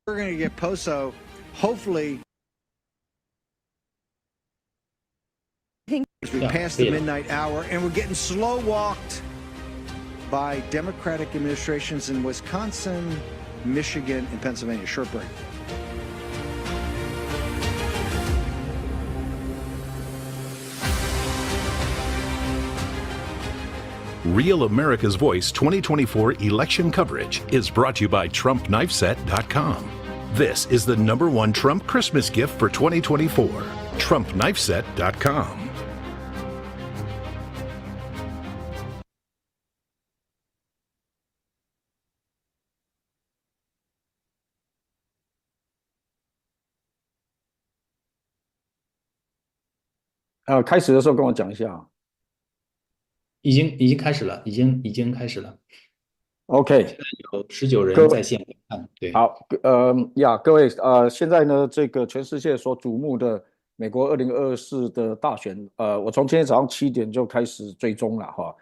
We're going to get Poso, hopefully, as we pass the midnight hour, and we're getting slow walked by Democratic administrations in Wisconsin, Michigan, and Pennsylvania. Short break. Real America's Voice 2024 election coverage is brought to you by TrumpKnifeSet.com. This is the #1 Trump Christmas gift for 2024. TrumpKnifeSet.com.开始的时候跟我讲一下。已经开始了，已经开始了。OK， 现在有19人在线看。对，好，各位，现在呢，这个全世界所瞩目的美国2024的大选，我从今天早上7点就开始追踪了哈。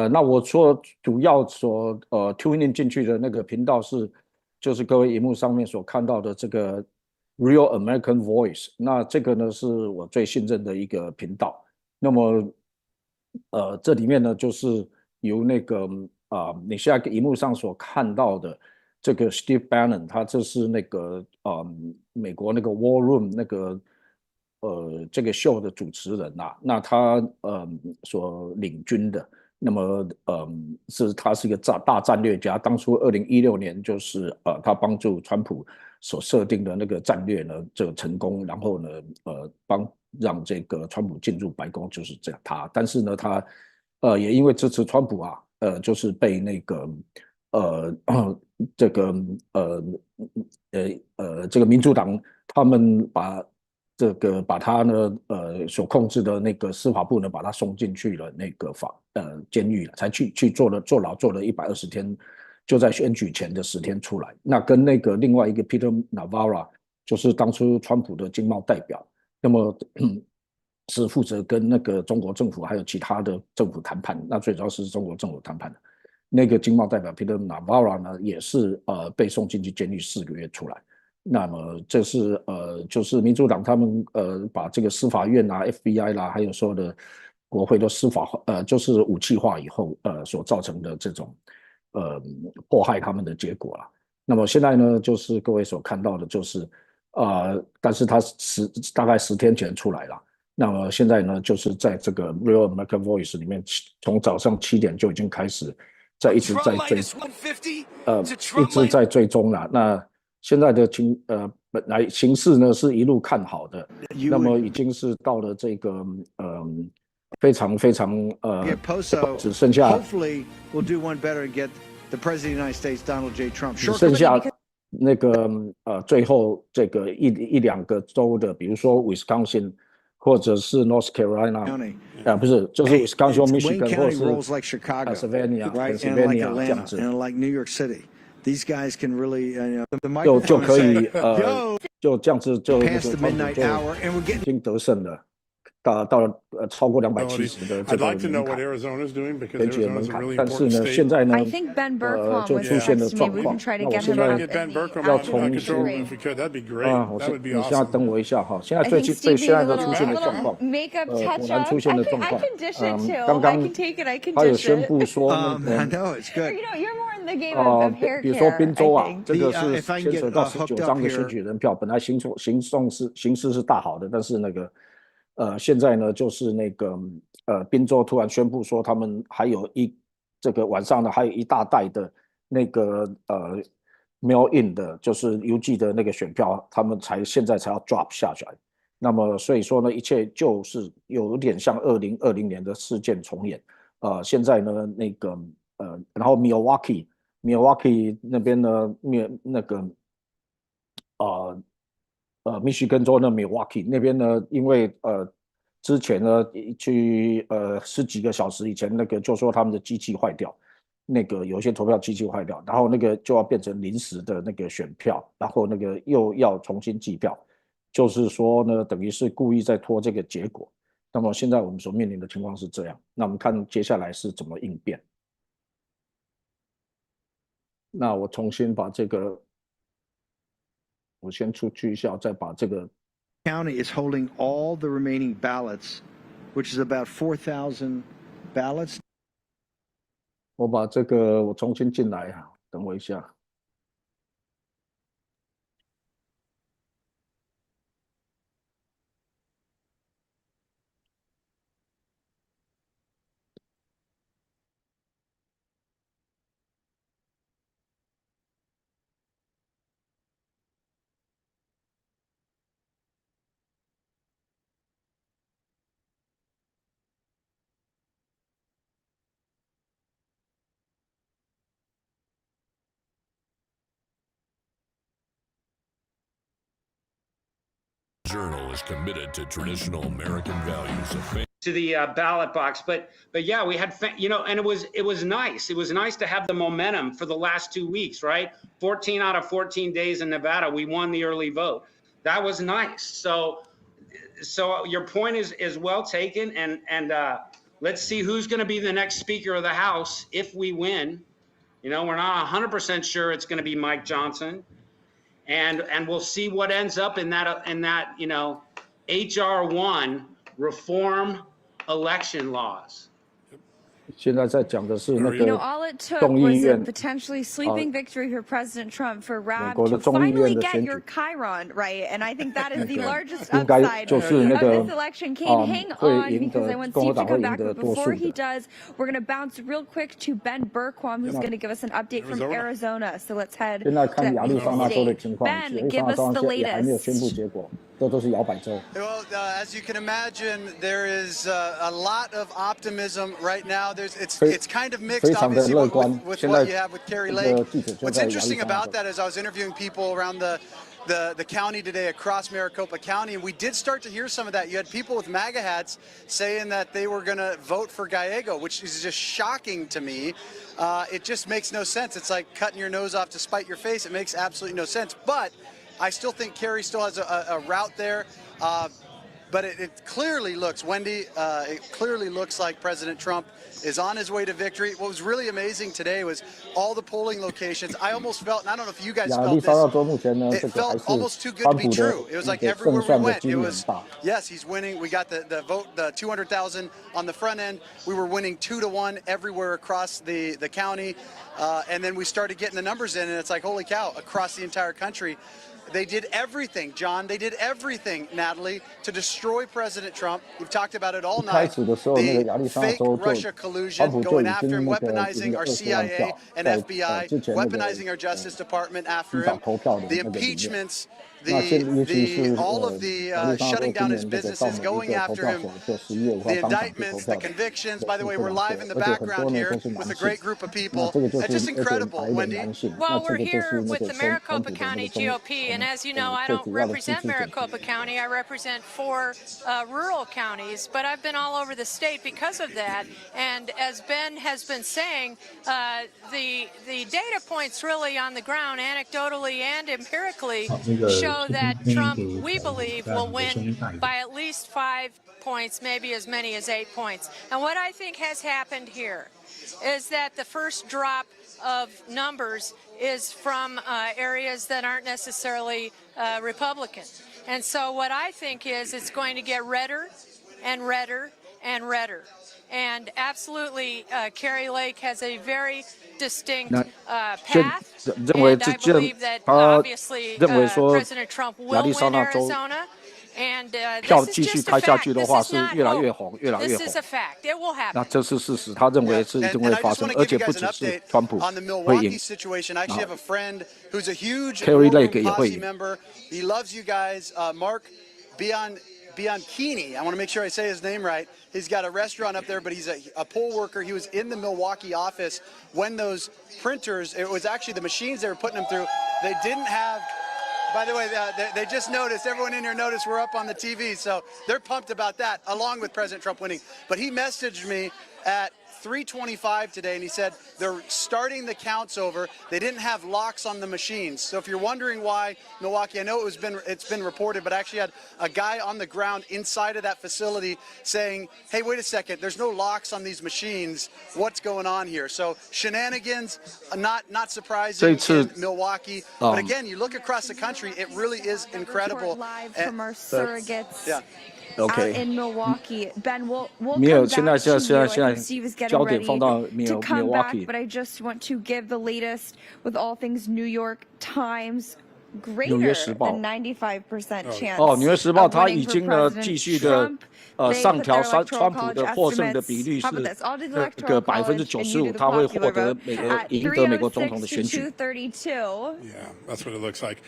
那我主要tune in 进去的那个频道就是各位荧幕上面所看到的这个 Real American Voice， 那这个呢是我最信任的一个频道。那么这里面呢，就是由那个你现在荧幕上所看到的这个 Steve Bannon， 他这是那个美国那个 War Room 那个这个秀的主持人呐，那他所领军的，那么他是一个大战略家，当初2016年就是他帮助川普所设定的那个战略呢这个成功，然后呢让这个川普进入白宫，就是这样他，但是呢他也因为支持川普啊，就是被那个这个民主党他们把他呢所控制的那个司法部呢把他送进去了那个监狱了，才去坐牢做了120天，就在选举前的10天出来。那跟那个另外一个 Peter Navarro 就是当初川普的经贸代表，那么是负责跟那个中国政府还有其他的政府谈判，那最主要是中国政府谈判的那个经贸代表 Peter Navarro 呢，也是被送进去监狱4个月出来。那么这是就是民主党他们把这个司法院啊 FBI 啦，还有所有的国会都司法就是武器化以后所造成的这种迫害他们的结果啦。那么现在呢，就是各位所看到的就是但是他大概10天前出来了。那么现在呢，就是在这个 Real American Voice 里面，从早上7点就已经开始一直在追踪了。那现在的本来形势呢是一路看好的，那么已经是到了这个非常只剩下那个最后这个一两个州的，比如说 Wisconsin 或者是 North Carolina 不是，就是 Wisconsin、Michigan 或是 Pennsylvania 这样子。These guys can really 就可以就这样子就已经得胜了，到了超过270的这个门槛，选举的门槛。但是呢，现在呢就出现了状况。那我现在要重新你现在等我一下哈。现在现在的出现的状况，果然出现的状况，刚刚他有宣布说比如说宾州啊，这个是牵扯到19张的选举人票，本来形势是大好的，但是那个现在呢，就是那个宾州突然宣布说，他们还有这个晚上呢，还有一大袋的那个mail in 的，就是邮寄的那个选票，他们现在才要 drop 下来。那么所以说呢，一切就是有点像2020年的事件重演。现在呢，那个然后 Milwaukee 那边呢，那个密西根州的 Milwaukee 那边呢，因为之前呢去10几个小时以前，那个就说他们的机器坏掉，那个有一些投票机器坏掉，然后那个就要变成临时的那个选票，然后那个又要重新计票，就是说呢，等于是故意在拖这个结果。那么现在我们所面临的情况是这样，那我们看接下来是怎么应变。那我重新把这个我先出去一下，再把这个 County is holding all the remaining ballots, which is about 4,000 ballots. 我把这个我重新进来啊，等我一下。Journal is committed to traditional American values of faith. To the ballot box, but yeah, we had, and it was nice. It was nice to have the momentum for the last 2 weeks, right? 14 out of 14 days in Nevada, we won the early vote. That was nice. So your point is well taken, and let's see who's going to be the next Speaker of the House if we win. We're not 100% sure it's going to be Mike Johnson, and we'll see what ends up in that HR1 reform election laws. 现在在讲的是那个 all it took 众议 was a 院 potentially sweeping victory for President Trump for 美 Rab 国的 to 众议院 finally 的 get 选 your 举， Chiron right, and I think that is the largest 应该 upside 就是那 of 个 this election. Kane, hang 会 on 赢 because 得 I want 共 Steve 和 to 党会 come 赢 back. 得 But 多数 before he 的。 does, we're going to bounce real quick to Ben Berquam, who's going to give us an update from Arizona. So let's head 现在 to 看 that 亚利桑那州的 state. 情况，亚 Ben, 利 give 桑那 us 州 the 也还没有宣布 latest. 结果，这都是摇摆州。 Well, as you can imagine, there is a lot of optimism right now. It's kind of mixed, 非常的 obviously, 乐 with 观。 what 现在 you have with Carrie 这 Lake. 个记者就 What's 在亚利 interesting 桑那 about 州。 that is I was interviewing people around the county today across Maricopa County, and we did start to hear some of that. You had people with MAGA hats saying that they were going to vote for Gallego, which is just shocking to me. It just makes no sense. It's like cutting your nose off to spite your face. It makes absolutely no sense. But I still think Kerry still has a route there. But it clearly looks, Wendy, it clearly looks like President Trump is on his way to victory. What was really amazing today was all the polling locations. I almost felt, and I don't know if you guys 亚 felt 利桑那 this, 州目前呢，这 it 个还 felt 是 almost too good 川 to be 普的 true. It was 那 like 个 everywhere 胜 we 算的 went, 几 it 率 was, 很大。 yes, he's winning. We got the vote, the 200,000 on the front end. We were winning 2-1 everywhere across the county. And then we started getting the numbers in, and it's like, holy cow, across the entire country. They did everything, John. They did everything, Natalie, to destroy President Trump. We've talked about it all 一开 night. 始的时候，那个亚利桑那 Fake 州就 Russia 川 collusion, 普就 going 已 after 经 him, 那个赢 weaponizing 了 our 20万 CIA 票， and 在 FBI, 之前那个 weaponizing our Justice Department 提 after 早 him. 投票的 The 那个里面。 impeachments, 那现尤其是 all of the 亚利桑那州 shutting 今 down 年 his 这个到 businesses, 每 going 一个投 after 票 him, 所就11月5号 the 当场去投 indictments, 票 the 的， convictions. 也 By 是 the way, 这 we're 两 live 个， in the 而且很 background 多呢 here 都是男 with a 性。 great group of 那 people. 这个就是 It's just 而且 incredible, 白人 Wendy. 男性。 Well, 那 we're 这个就 here 是那 with 个 the 川普 Maricopa 的那 County 个 GOP, and as you know, I 最 don't 主要的支 represent 持者。 Maricopa County. I represent 4 rural counties, but I've been all over the state because of that. And as Ben has been saying, the data points really on the ground, anecdotally and empirically, 好，那个 show 这 that 边 Trump, 给 we 大 believe, 家 will 你的声 win 音大一点。 by at least 5 points, maybe as many as 8 points. And what I think has happened here is that the first drop of numbers is from areas that aren't necessarily Republican. And so what I think is it's going to get redder and redder and redder. And absolutely, Carrie Lake has a very distinct 那 path. 认为 And 这 I 件 believe that 他 obviously 认为说 President Trump 亚 will 利桑 win 那州 Arizona. And 票 this is 继续 just 开 a 下 fact. 去的 This 话 is 是 not 越来越 hope. 红，越来越 This 红 is。a fact. It will 那 happen. 这是事实，他认为是一定 And 会 I 发 just 生， want to 而 give 且 you 不 guys 只 an 是 update 川普 on the 会赢 Milwaukee，situation. I actually have a friend who's a huge Carrie War Lake Room 也会 Posse 赢。 member. He loves you guys. Mark Bianchini. I want to make sure I say his name right. He's got a restaurant up there, but he's a poll worker. He was in the Milwaukee office when those printers, it was actually the machines they were putting them through, they didn't have. By the way, they just noticed, everyone in here noticed we're up on the TV, so they're pumped about that, along with President Trump winning. But he messaged me at 3:25 today, and he said they're starting the counts over. They didn't have locks on the machines. So if you're wondering why Milwaukee, I know it's been reported, but I actually had a guy on the ground inside of that facility saying, hey, wait a second, there's no locks on these machines. What's going on here? So shenanigans, not surprising in Milwaukee. But again, you look across the country, it really is incredible. Live from our surrogates. Yeah. Out in Milwaukee. Ben, we'll come Mio, back to you. I 现 think Steve is getting 焦点 ready 放到 to come back, Milwaukee。 but I just want to give the latest with all things New York Times. 纽约时 Greater 报 than 95% chance. 哦，纽约时报 of 它 winning 已 for 经呢 President 继续的 Trump. 上调 They put their 川普 electoral 的 college 获胜的 estimates. 比率 How 是 about this? I'll do the electoral 这个 college and you do 95%， the 他会 popular 获得 vote 赢得美国总统的 at 选举。 306 to 232. Yeah, that's what it looks like.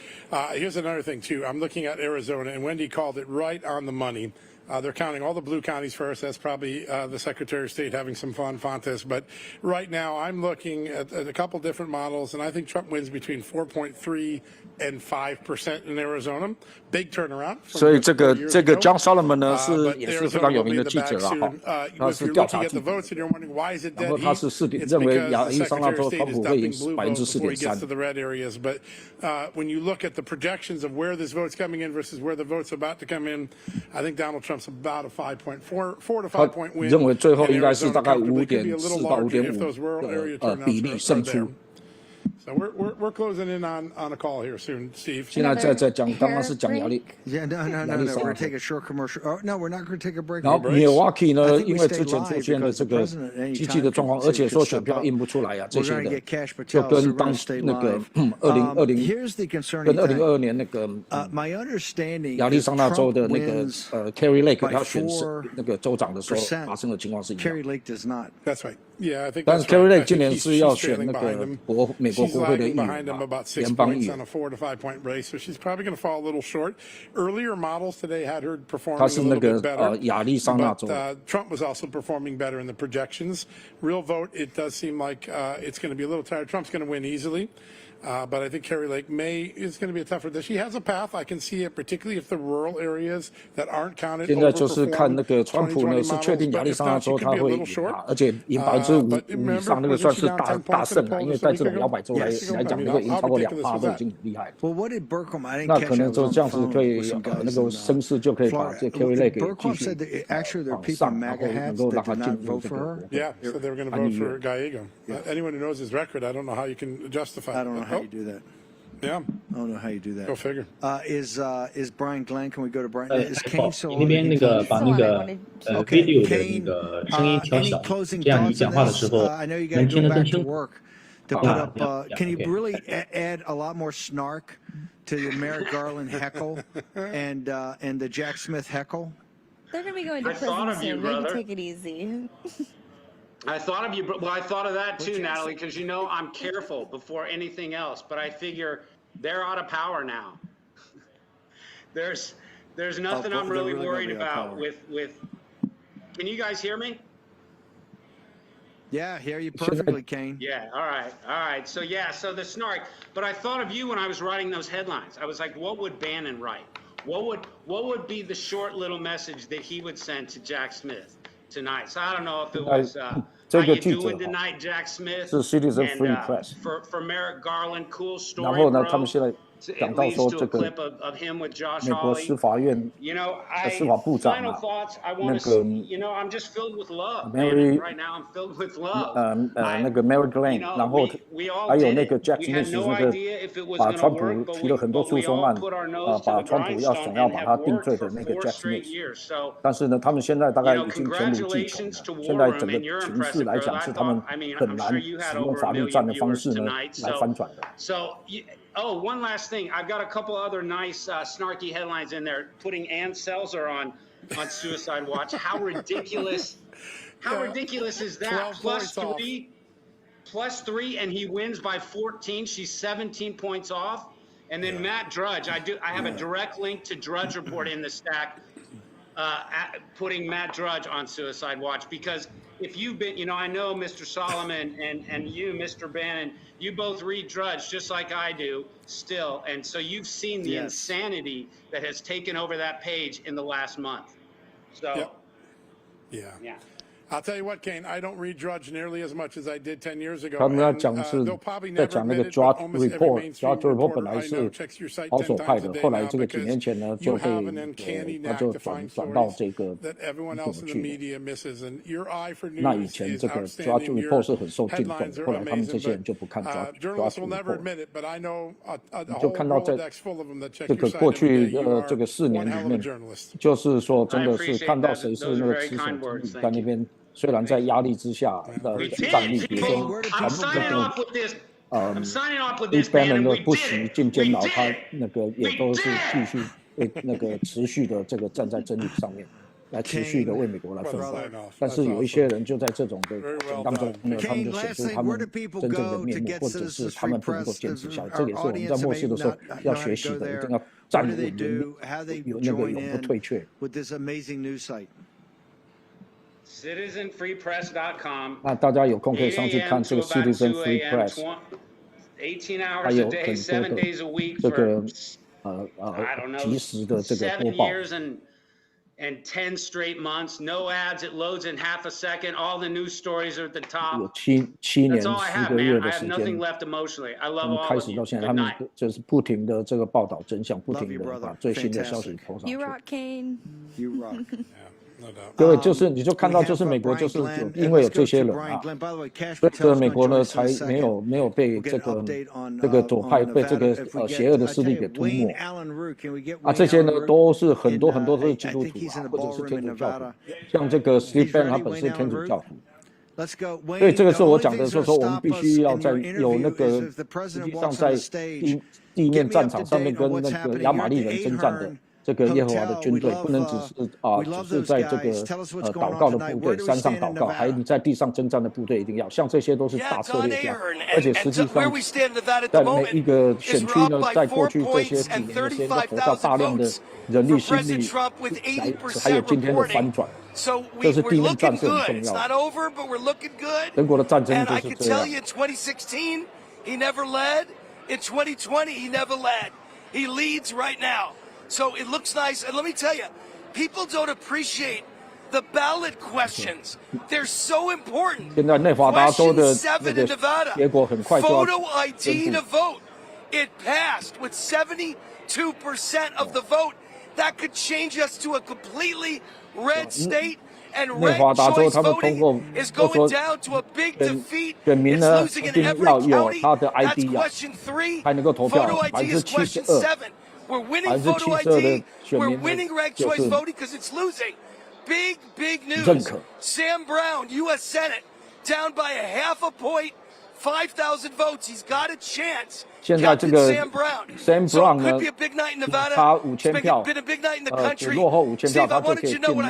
Here's another thing, too. I'm looking at Arizona, and Wendy called it right on the money. They're counting all the blue counties first. That's probably the Secretary of State having some fun, Fontes. But right now, I'm looking at a couple different models, and I think Trump wins between 4.3% and 5% in Arizona. Big turnaround. 所以这个 John Solomon 呢也是非常有名的记者了哈，他是调查记者，然后他是认为亚利桑那州川普会赢4.3%。But when you look at the projections of where this vote's coming in versus where the vote's about to come in, I think Donald Trump's about a 4 to 5 point win. 认为最后应该是大概5.4到5.5的比例胜出。 So we're closing in on a call here soon, Steve. 现在在讲，刚刚是讲亚利。 Yeah, no. We're going to take a short commercial. Oh, no, we're not going to take a break. 然后 Milwaukee 呢，因为之前出现了这个机器的状况，而且说选票印不出来呀，这些的，就跟当那个2022年那个亚利桑那州的那个Kerry Lake 他选那个州长的时候发生的情况是一样。 Kerry Lake does not. That's right. Yeah, I think. 但是 Kerry Lake 今年是要选那个美国国会的议员，联邦议员。 on a 4 to 5 point race, so she's probably going to fall a little short. Earlier models today had her performing a little bit better. 亚利桑那州。 But Trump was also performing better in the projections. Real vote, it does seem like it's going to be a little tired. Trump's going to win easily. But I think Kerry Lake is going to be a tougher. She has a path. I can see it, particually if the rural areas that aren't counted. 现在就是看那个川普呢，是确定亚利桑那州他会赢，而且赢5%以上，那个算是大胜了。因为在这种摇摆州来讲，能够赢超过2%都已经很厉害了。那可能就这样子可以，那个声势就可以把这 Kerry Lake 给继续往上，然后能够让他进入这个。Yeah, so they were going to vote for Gallego. Anyone who knows his record, I don't know how you can justify. I don't know how you do that. Yeah. I don't know how you do that. Go figure. Is Brian Glenn? Can we go to Brian? Is Kane still on? 那边那个把那个video 的那个声音调小，这样你讲话的时候能听得更清楚。 To put up, can you really add a lot more snark to the Merrick Garland heckle and the Jack Smith heckle? They're going to be going to prison soon. Maybe take it easy. I thought of you, well, I thought of that too, Natalie, because you know I'm careful before anything else. But I figure they're out of power now. There's nothing I'm really worried about with. Can you guys hear me? Yeah, hear you perfectly, Kane. Yeah, all right. So so the snark. But I thought of you when I was writing those headlines. I was like, what would Bannon write? What would be the short little message that he would send to Jack Smith tonight? So I don't know if it was how you doing tonight, Jack Smith? 是 Citizen Free Press. For Merrick Garland, cool story. 然后呢，他们现在讲到说这个美国司法院司法部长啊，那个 Mary 那个 Mary Glenn， 然后还有那个 Jack Smith 那个把川普提了很多诉讼案，把川普想要把他定罪的那个 Jack Smith， 但是呢，他们现在大概已经全部继承了。现在整个情势来讲，是他们很难使用法律战的方式呢来翻转的。 Oh, one last thing. I've got a couple other nice snarky headlines in there. Putting Ann Selzer on Suicide Watch. How ridiculous! How ridiculous is that? Plus three, and he wins by 14. She's 17 points off. And then Matt Drudge. I have a direct link to Drudge Report in the stack. Putting Matt Drudge on Suicide Watch, because if you've been, I know Mr. Solomon and you, Mr. Bannon, you both read Drudge just like I do still. And so you've seen the insanity that has taken over that page in the last month. So, yeah. I'll tell you what, Kane, I don't read Drudge nearly as much as I did 10 years ago. 他们在讲是在讲那个 Drudge Report，Drudge Report 本来是保守派的，后来这个几年前呢就被他就转到这个去。那以前这个 Drudge Report 是很受敬重的，后来他们这些人就不看 Drudge Report， 你就看到在这个过去这个4年里面，就是说真的是看到谁是那个持守主义在那边。虽然在压力之下的战力，比如说传统的Steve Bannon 的不惜进监牢，他那个也都是继续那个持续的这个站在真理上面，来持续的为美国来奋斗。但是有一些人就在这种的过程当中呢，他们就显出他们真正的面目，或者是他们不能够坚持下来。这也是我们在末世的时候要学习的，一定要站稳，有那个永不退却。citizenfreepress.com 那大家有空可以上去看这个 Citizen Free Press， 还有很多的这个即时的这个播报。And 10 straight months, no ads. It loads in half a second. All the news stories are at the top. 有7年10个月的时间， I have nothing left emotionally. I love all of you. 开始到现在，他们就是不停的这个报道真相，不停的把最新的消息投上去。You rock, Kane. You rock. 各位，就是你就看到，就是美国就是因为有这些人啊，所以这美国呢才没有被这个左派被这个邪恶的势力给吞没啊。这些呢都是很多都是基督徒啊，或者是天主教徒，像这个 Steve Bannon 他本身是天主教徒。所以这个是我讲的，就是说我们必须要在有那个实际上在地面战场上面跟那个亚玛力人征战的。这个耶和华的军队不能只是在这个祷告的部队山上祷告，还你在地上征战的部队一定要，像这些都是大策略家，而且实际上在每一个选区呢，在过去这些几年的时间都投到大量的人力心力，还有今天的翻转，这是地面战是很重要的。全国的战争就是这样。So it looks nice, and let me tell you, people don't appreciate the ballot questions. They're so important. 现在内华达州的那个结果很快就要 Photo ID to vote. It passed with 72% of the vote. That could change us to a completely red state. And red choice voting is going down to a big defeat. It's losing in every county. That's question 3. Photo ID is question 7. We're winning photo ID. We're winning ranked choice voting because it's losing. Big news. Sam Brown, U.S. Senate, down by a half a point, 5,000 votes. He's got a chance. 现在这个 Sam Brown 呢，他5000票，只落后5000票，他就可以进那个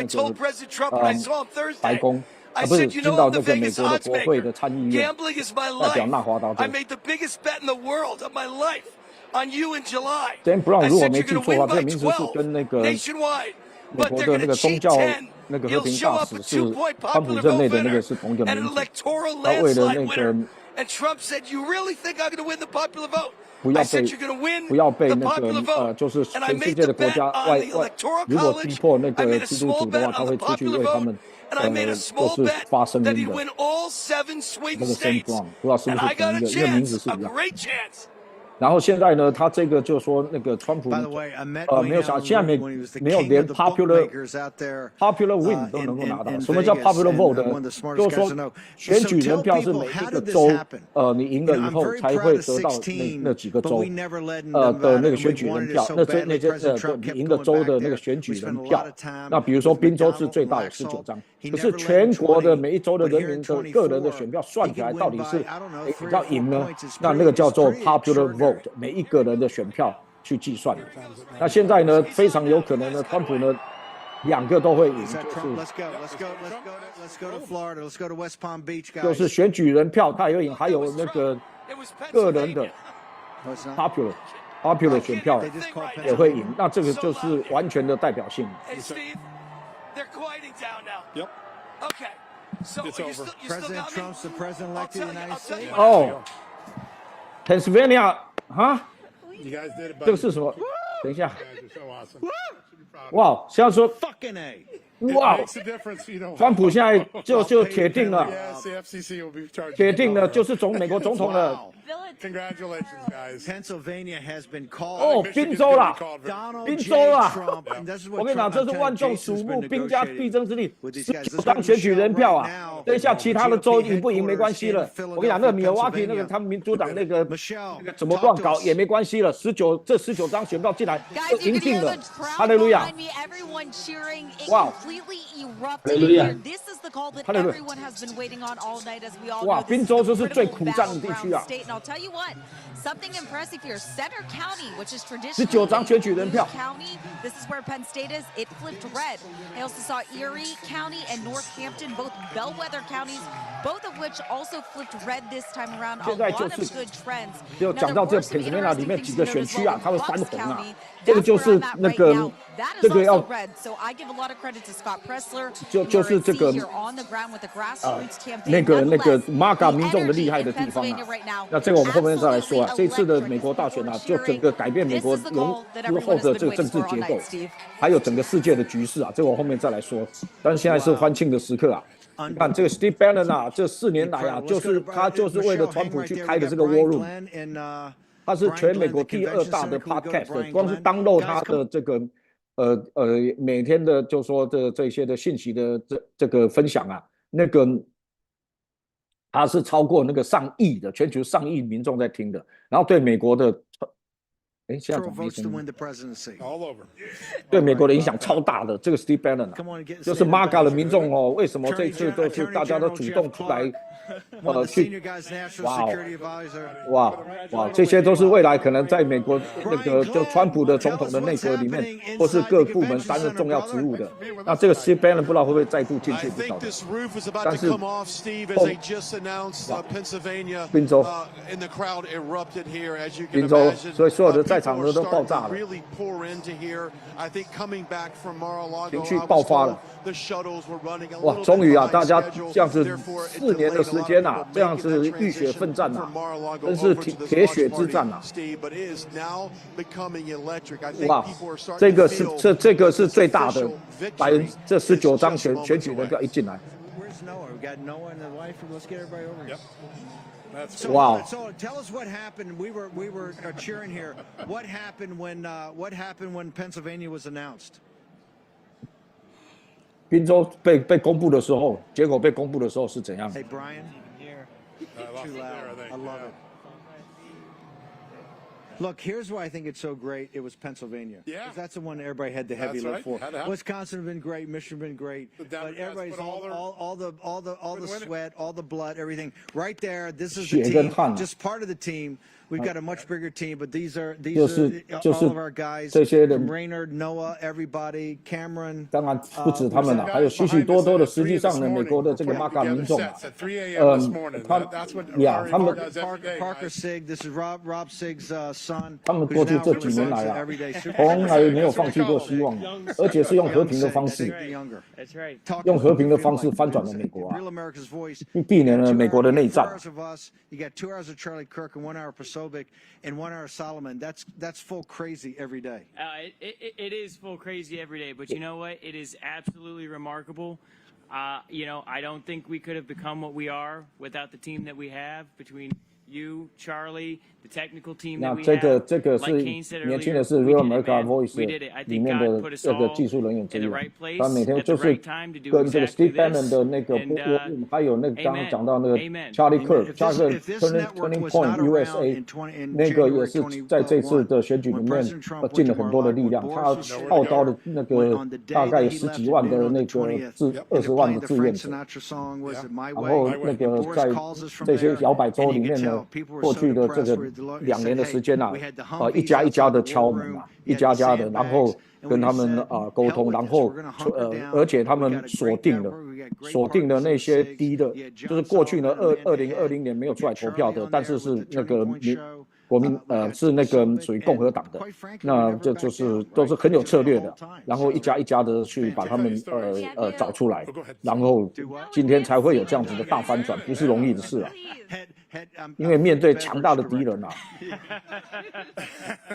白宫。不是进到那个美国的国会的参议院，代表纳华达州。Dan Brown 如果没记错的话，这个名字是跟那个美国的那个宗教那个和平大使是川普任内的那个是同一个名字。他为了那个不要被那个就是全世界的国家如果逼迫那个基督徒的话，他会出去为他们就是发声音的。那个 Dan Brown 不知道是不是同一个，因为名字是一样。然后现在呢，他这个就说那个川普没有想，现在没有连 popular win 都能够拿到。什么叫 popular vote 呢？就是说选举人票是每一个州你赢了以后才会得到那几个州的那个选举人票，那些你赢的州的那个选举人票。那比如说宾州是最大有19张，可是全国的每一州的人民的个人的选票算起来到底是比较赢呢？那个叫做 popular vote。每一个人的选票去计算的，那现在呢，非常有可能呢，川普呢2个都会赢，就是选举人票他也会赢，还有那个个人的 popular 选票也会赢，那这个就是完全的代表性。哦 ，Pennsylvania。啊，这个是什么？等一下，哇，现在说哇，川普现在就铁定了，铁定了就是美国总统了。Congratulations, guys. Pennsylvania has been called. 哦，宾州啦， Donald 宾 J. 州啦 Trump. And this is what 我跟你讲，这 Trump- 是万众 Jason's 瞩目、 been 兵家 negotiating 必争之地 with these guys. This is ，19张 what 选举 Michelle 人票 right 啊 now,！等一下，其他的州 GOP 赢不赢没关系了 headquarters in。我跟你讲，那个米尔瓦基 Philadelphia, 那个他们民主党那个 Michelle, 怎么 talk 乱 to 搞 us. 也没关系了。这19张选票进来 Guys, 就 you 赢 can 定 hear 了 the，crowd 哈利路亚！ behind me, everyone cheering. It Wow. completely erupted Hallelujah. here. This is the call that Hallelujah. everyone has been waiting on all night, as we all 哇， know. This 宾 is 州 the 这是最 critical 苦战的地区 battleground 啊！ state, and I'll tell you what, something impressive here. Center County, which is 19张 traditionally 选举人 blue 票 county, this is where Penn State is. It flipped red. I also saw Erie County and Northampton, both bellwether counties, both of which also flipped red this time around. A 现在 lot 就 of 是 good trends. 就 Now, 讲 there 到这 were some Pennsylvania 里 interesting 面 things 几 to 个 note 选 as 区 well. 啊，它会 Bucks 翻红啊 County,。这个 that's 就 where 是 I'm at 那 right 个 now. That is 这个 also 要 red. So I give a lot of credit to Scott Pressler. 就是这个 here on the ground with the grassroots campaign. 那个 Nonetheless, MAGA the 民众的厉 energy 害的 in 地方 Pennsylvania 啊 right now,。那这个我们后面再来说啊。 absolutely 这次的 electric. 美国大选啊， People 就 cheering. 整个改变美国 This is the 由 call that 之 everyone 后 has 的 been 这个 waiting 政治 for all 结 night, 构， Steve. 还有整个世界的局势啊，这个我后面再来说。但是现在是欢庆的时刻啊！你看这个 Steve Bannon 啊，这4年来啊，他就是为了川普去开的这个 War Room。他是全美国第2大的 podcast， 光是 download 他的这个每天的就说这些的信息的这个分享啊，那个他是超过那个上亿的，全球上亿民众在听的，然后对美国的，现在怎么没声音？对美国的影响超大的，这个 Steve Bannon 啊，就是 MAGA 的民众哦，为什么这一次都是大家都主动出来？去哇，这些都是未来可能在美国那个就川普的总统的内阁里面，或是各部门担任重要职务的。那这个 Steve Bannon 不知道会不会再度进去，不晓得。但是宾州，宾州，所以所有的在场的都爆炸了，情绪爆发了。哇，终于啊，大家这样子4年的时间啊，这样子浴血奋战啊，真是铁血之战啊！哇，这个是最大的，这19张选举人票一进来。Wow. So tell us what happened. We were cheering here. What happened when Pennsylvania was announced? 宾州被公布的时候，结果被公布的时候是怎样 Hey Brian, too loud. I love it. Look, here's why I think it's so great. It was Pennsylvania. Yeah. That's the one everybody had the heavy lift for. Wisconsin been great, Michigan been great, but everybody's all the sweat, all the blood, everything right there. This is the team, just part of the team. We've got a much bigger team, but these are all of our guys. From Raynard, Noah, everybody, Cameron. 当然不止他们了，还有许许多多的实际上呢，美国的这个 MAGA 民众啊，他们 Parker Sig, this is Rob Sig's son. 他们过去这几年来啊，从来没有放弃过希望，而且是用和平的方式，用和平的方式翻转了美国啊，避免了美国的内战。You got 2 hours of Charlie Kirk and 1 hour Pasovic and 1 hour Solomon. That's full crazy every day. It is full crazy every day, but you know what? It is absolutely remarkable. I don't think we could have become what we are without the team that we have between you, Charlie, the technical team that we have. 这个是年轻的是 Real America Voice 里面的这个技术人员之一，他每天就是跟这个 Steve Bannon 的那个，还有那个刚刚讲到那个 Charlie Kirk、Turning Point USA， 那个也是在这次的选举里面尽了很多的力量，他号召了那个大概有10几万的那个20万的志愿者，然后那个在这些摇摆州里面呢。过去的这个2年的时间啊，一家一家的敲门啊，一家家的，然后跟他们沟通，然后而且他们锁定了那些低的，就是过去呢2020年没有出来投票的，但是那个国民是那个属于共和党的，那这就是都是很有策略的，然后一家一家的去把他们找出来，然后今天才会有这样子的大翻转，不是容易的事啊。因为面对强大的敌人啊。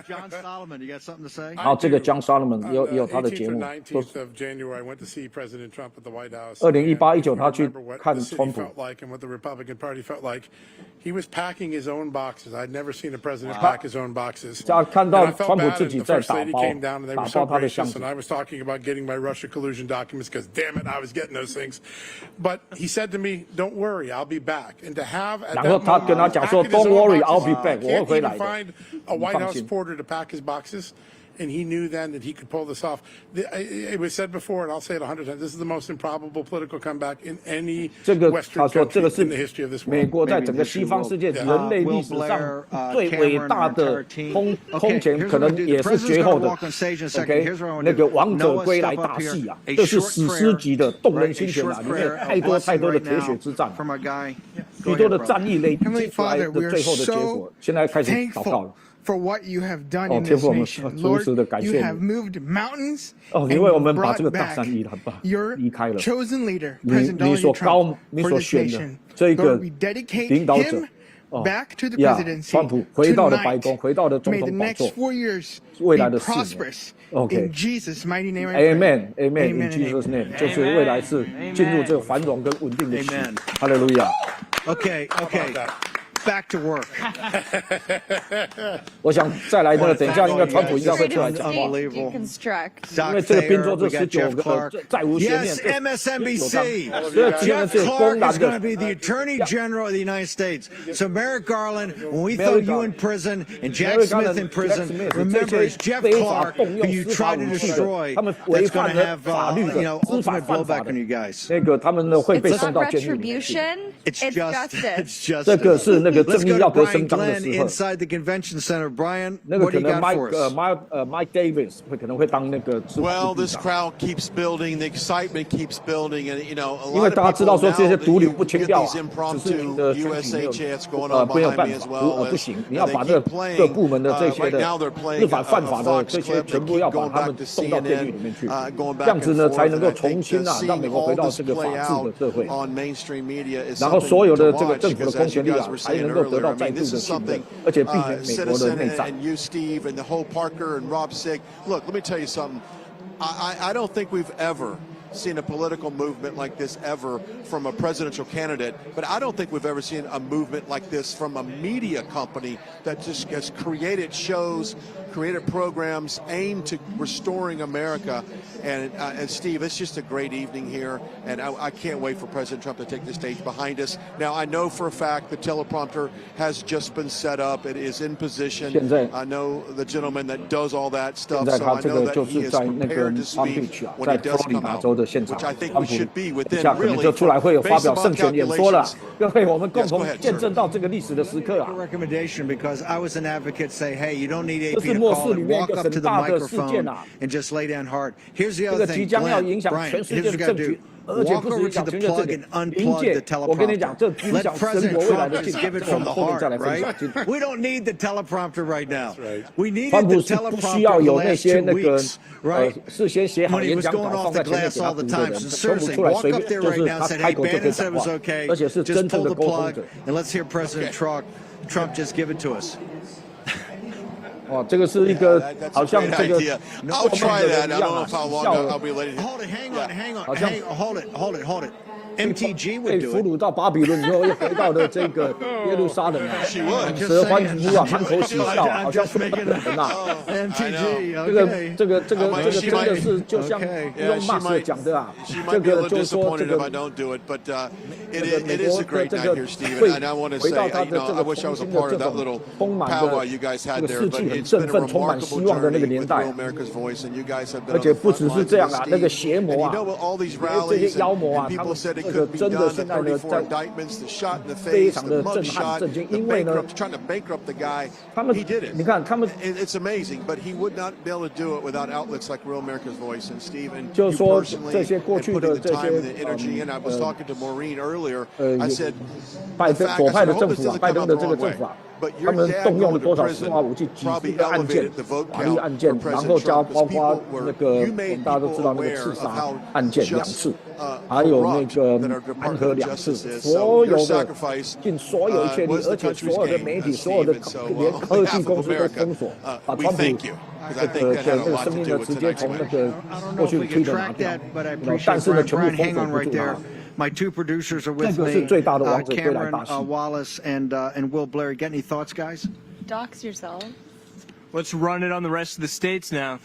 John Solomon, you got something to say? 然后这个 John Solomon 也有他的节目。2018-19他去看川普。He was packing his own boxes. I'd never seen a president pack his own boxes. 他看到川普自己在 First lady came down and they were so gracious, and I was talking about getting my Russia collusion documents because damn it, I was getting those things. But he said to me, "Don't worry, I'll be back." And to have at that moment, 他跟他讲说 "Don't worry, I'll be back." 我会回来的。 Find a White House reporter to pack his boxes. And he knew then that he could pull this off. It was said before, and I'll say it 100 times, this is the most improbable political comeback in any Western country in the history of this world. 美国在整个西方世界人类历史上最伟大的空前，可能也是绝后的。OK， 那个王者归来大戏啊，这是史诗级的动人心弦啊，里面太多的铁血之战，许多的战役累积出来的最后的结果，现在开始祷告了。 For what you have done in this nation, Lord, you have moved mountains and brought back your chosen leader, President Donald Trump, for this nation. Lord, we dedicate him back to the presidency tonight. May the next 4 years be prosperous. In Jesus' mighty name, I pray. Amen, amen. In Jesus' name， 就是未来是进入这个繁荣跟稳定的期。哈利路亚。Okay. Back to work. 我想再来呢，等一下应该川普应该会出来讲话，因为这个宾州这19个再无悬念。Yes, MSNBC. Jeff Clark is going to be the Attorney General of the United States. So Merrick Garland, when we throw you in prison and Jack Smith in prison, remember it's Jeff Clark who you try to destroy. That's going to have ultimate blowback on you guys. 那个他们呢会被 It's not retribution. It's justice. It's justice. 这个是那个正义要得 Brian 伸张的 Glenn 时候。 inside the convention center. Brian, 那个 what 可 do you 能 got for us? Mike Davis 可能会当那个。Well, this crowd keeps building, the excitement keeps building, and a lot of people now 因为大家知道说这些独立不清调啊， these 只是你的 impromptu 选举 USA chants going on 没有 behind 办 me as 法， well. 不行，你要把这各部门的这些的立法犯法的这些全部要把他们送到监狱里面去，这样子呢才能够重新啊让美国回到这个法治的社会，然后所有的这个政府的公权力啊才能够得到再度的信任，而且避免美国的内战。 And you, Steve, and the whole Parker and Rob Sig. Look, let me tell you something. I don't think we've ever seen a political movement like this ever from a presidential candidate, but I don't think we've ever seen a movement like this from a media company that just has created shows, created programs aimed to restoring America. And Steve, it's just a great evening here, and I can't wait for President Trump to take the stage behind us. Now, I know for a fact the teleprompter has just been set up. It is in position. I know the gentleman that does all that stuff, so I know that he is prepared to speak when he does come out, which I think we should be within really, based upon calculations. 要为我们共同见证到这个历史的时刻啊！ Recommendation because I was an advocate. Say, hey, you don't need AP to call and walk up to the microphone and just lay down hard. Here's the other thing, Glenn, Brian. Here's what you got to do. Walk over to the plug and unplug the teleprompter. Let President Trump just give it from the heart, right? We don't need the teleprompter right now. We needed the teleprompter the last 2 weeks, right? When he was going off the glass all the time. So seriously, walk up there right now and say, hey, Bannon said it was okay. Just pull the plug and let's hear President Trump just give it to us. 哇，这个是一个好像这个 I'll try that. I don't know how long I'll be late. Hold it, hang on. Hold it. MTG would do it. 被俘虏到巴比伦以后，又回到了这个耶路撒冷啊，蛇欢呼啊，满口喜笑，好像不等人呐。MTG， 这个真的是就像Elon Musk讲的啊，这个就是说这个美国的这个会回到他的这个重新的这种充满的这个士气很振奋、充满希望的那个年代。而且不只是这样啊，那个邪魔啊，这些妖魔啊，他们。 这个真的现在呢，在非常的震撼、震惊，因为呢，他们你看他们，就是说这些过去的这些拜登左派的政府啊，拜登的这个政府啊。他们动用了多少生化武器，几十个案件、法律案件，然后加包括那个大家都知道那个刺杀案件2次，还有那个弹劾2次，所有的尽所有一切力，而且所有的媒体、所有的连科技公司都封锁，把川普那个声音呢直接从那个过去推的拿掉，但是呢全部封锁不住他。My two producers are with me, Cameron Wallace and Will Blair. Got any thoughts, guys? Dox yourself. Let's run it on the rest of the states now.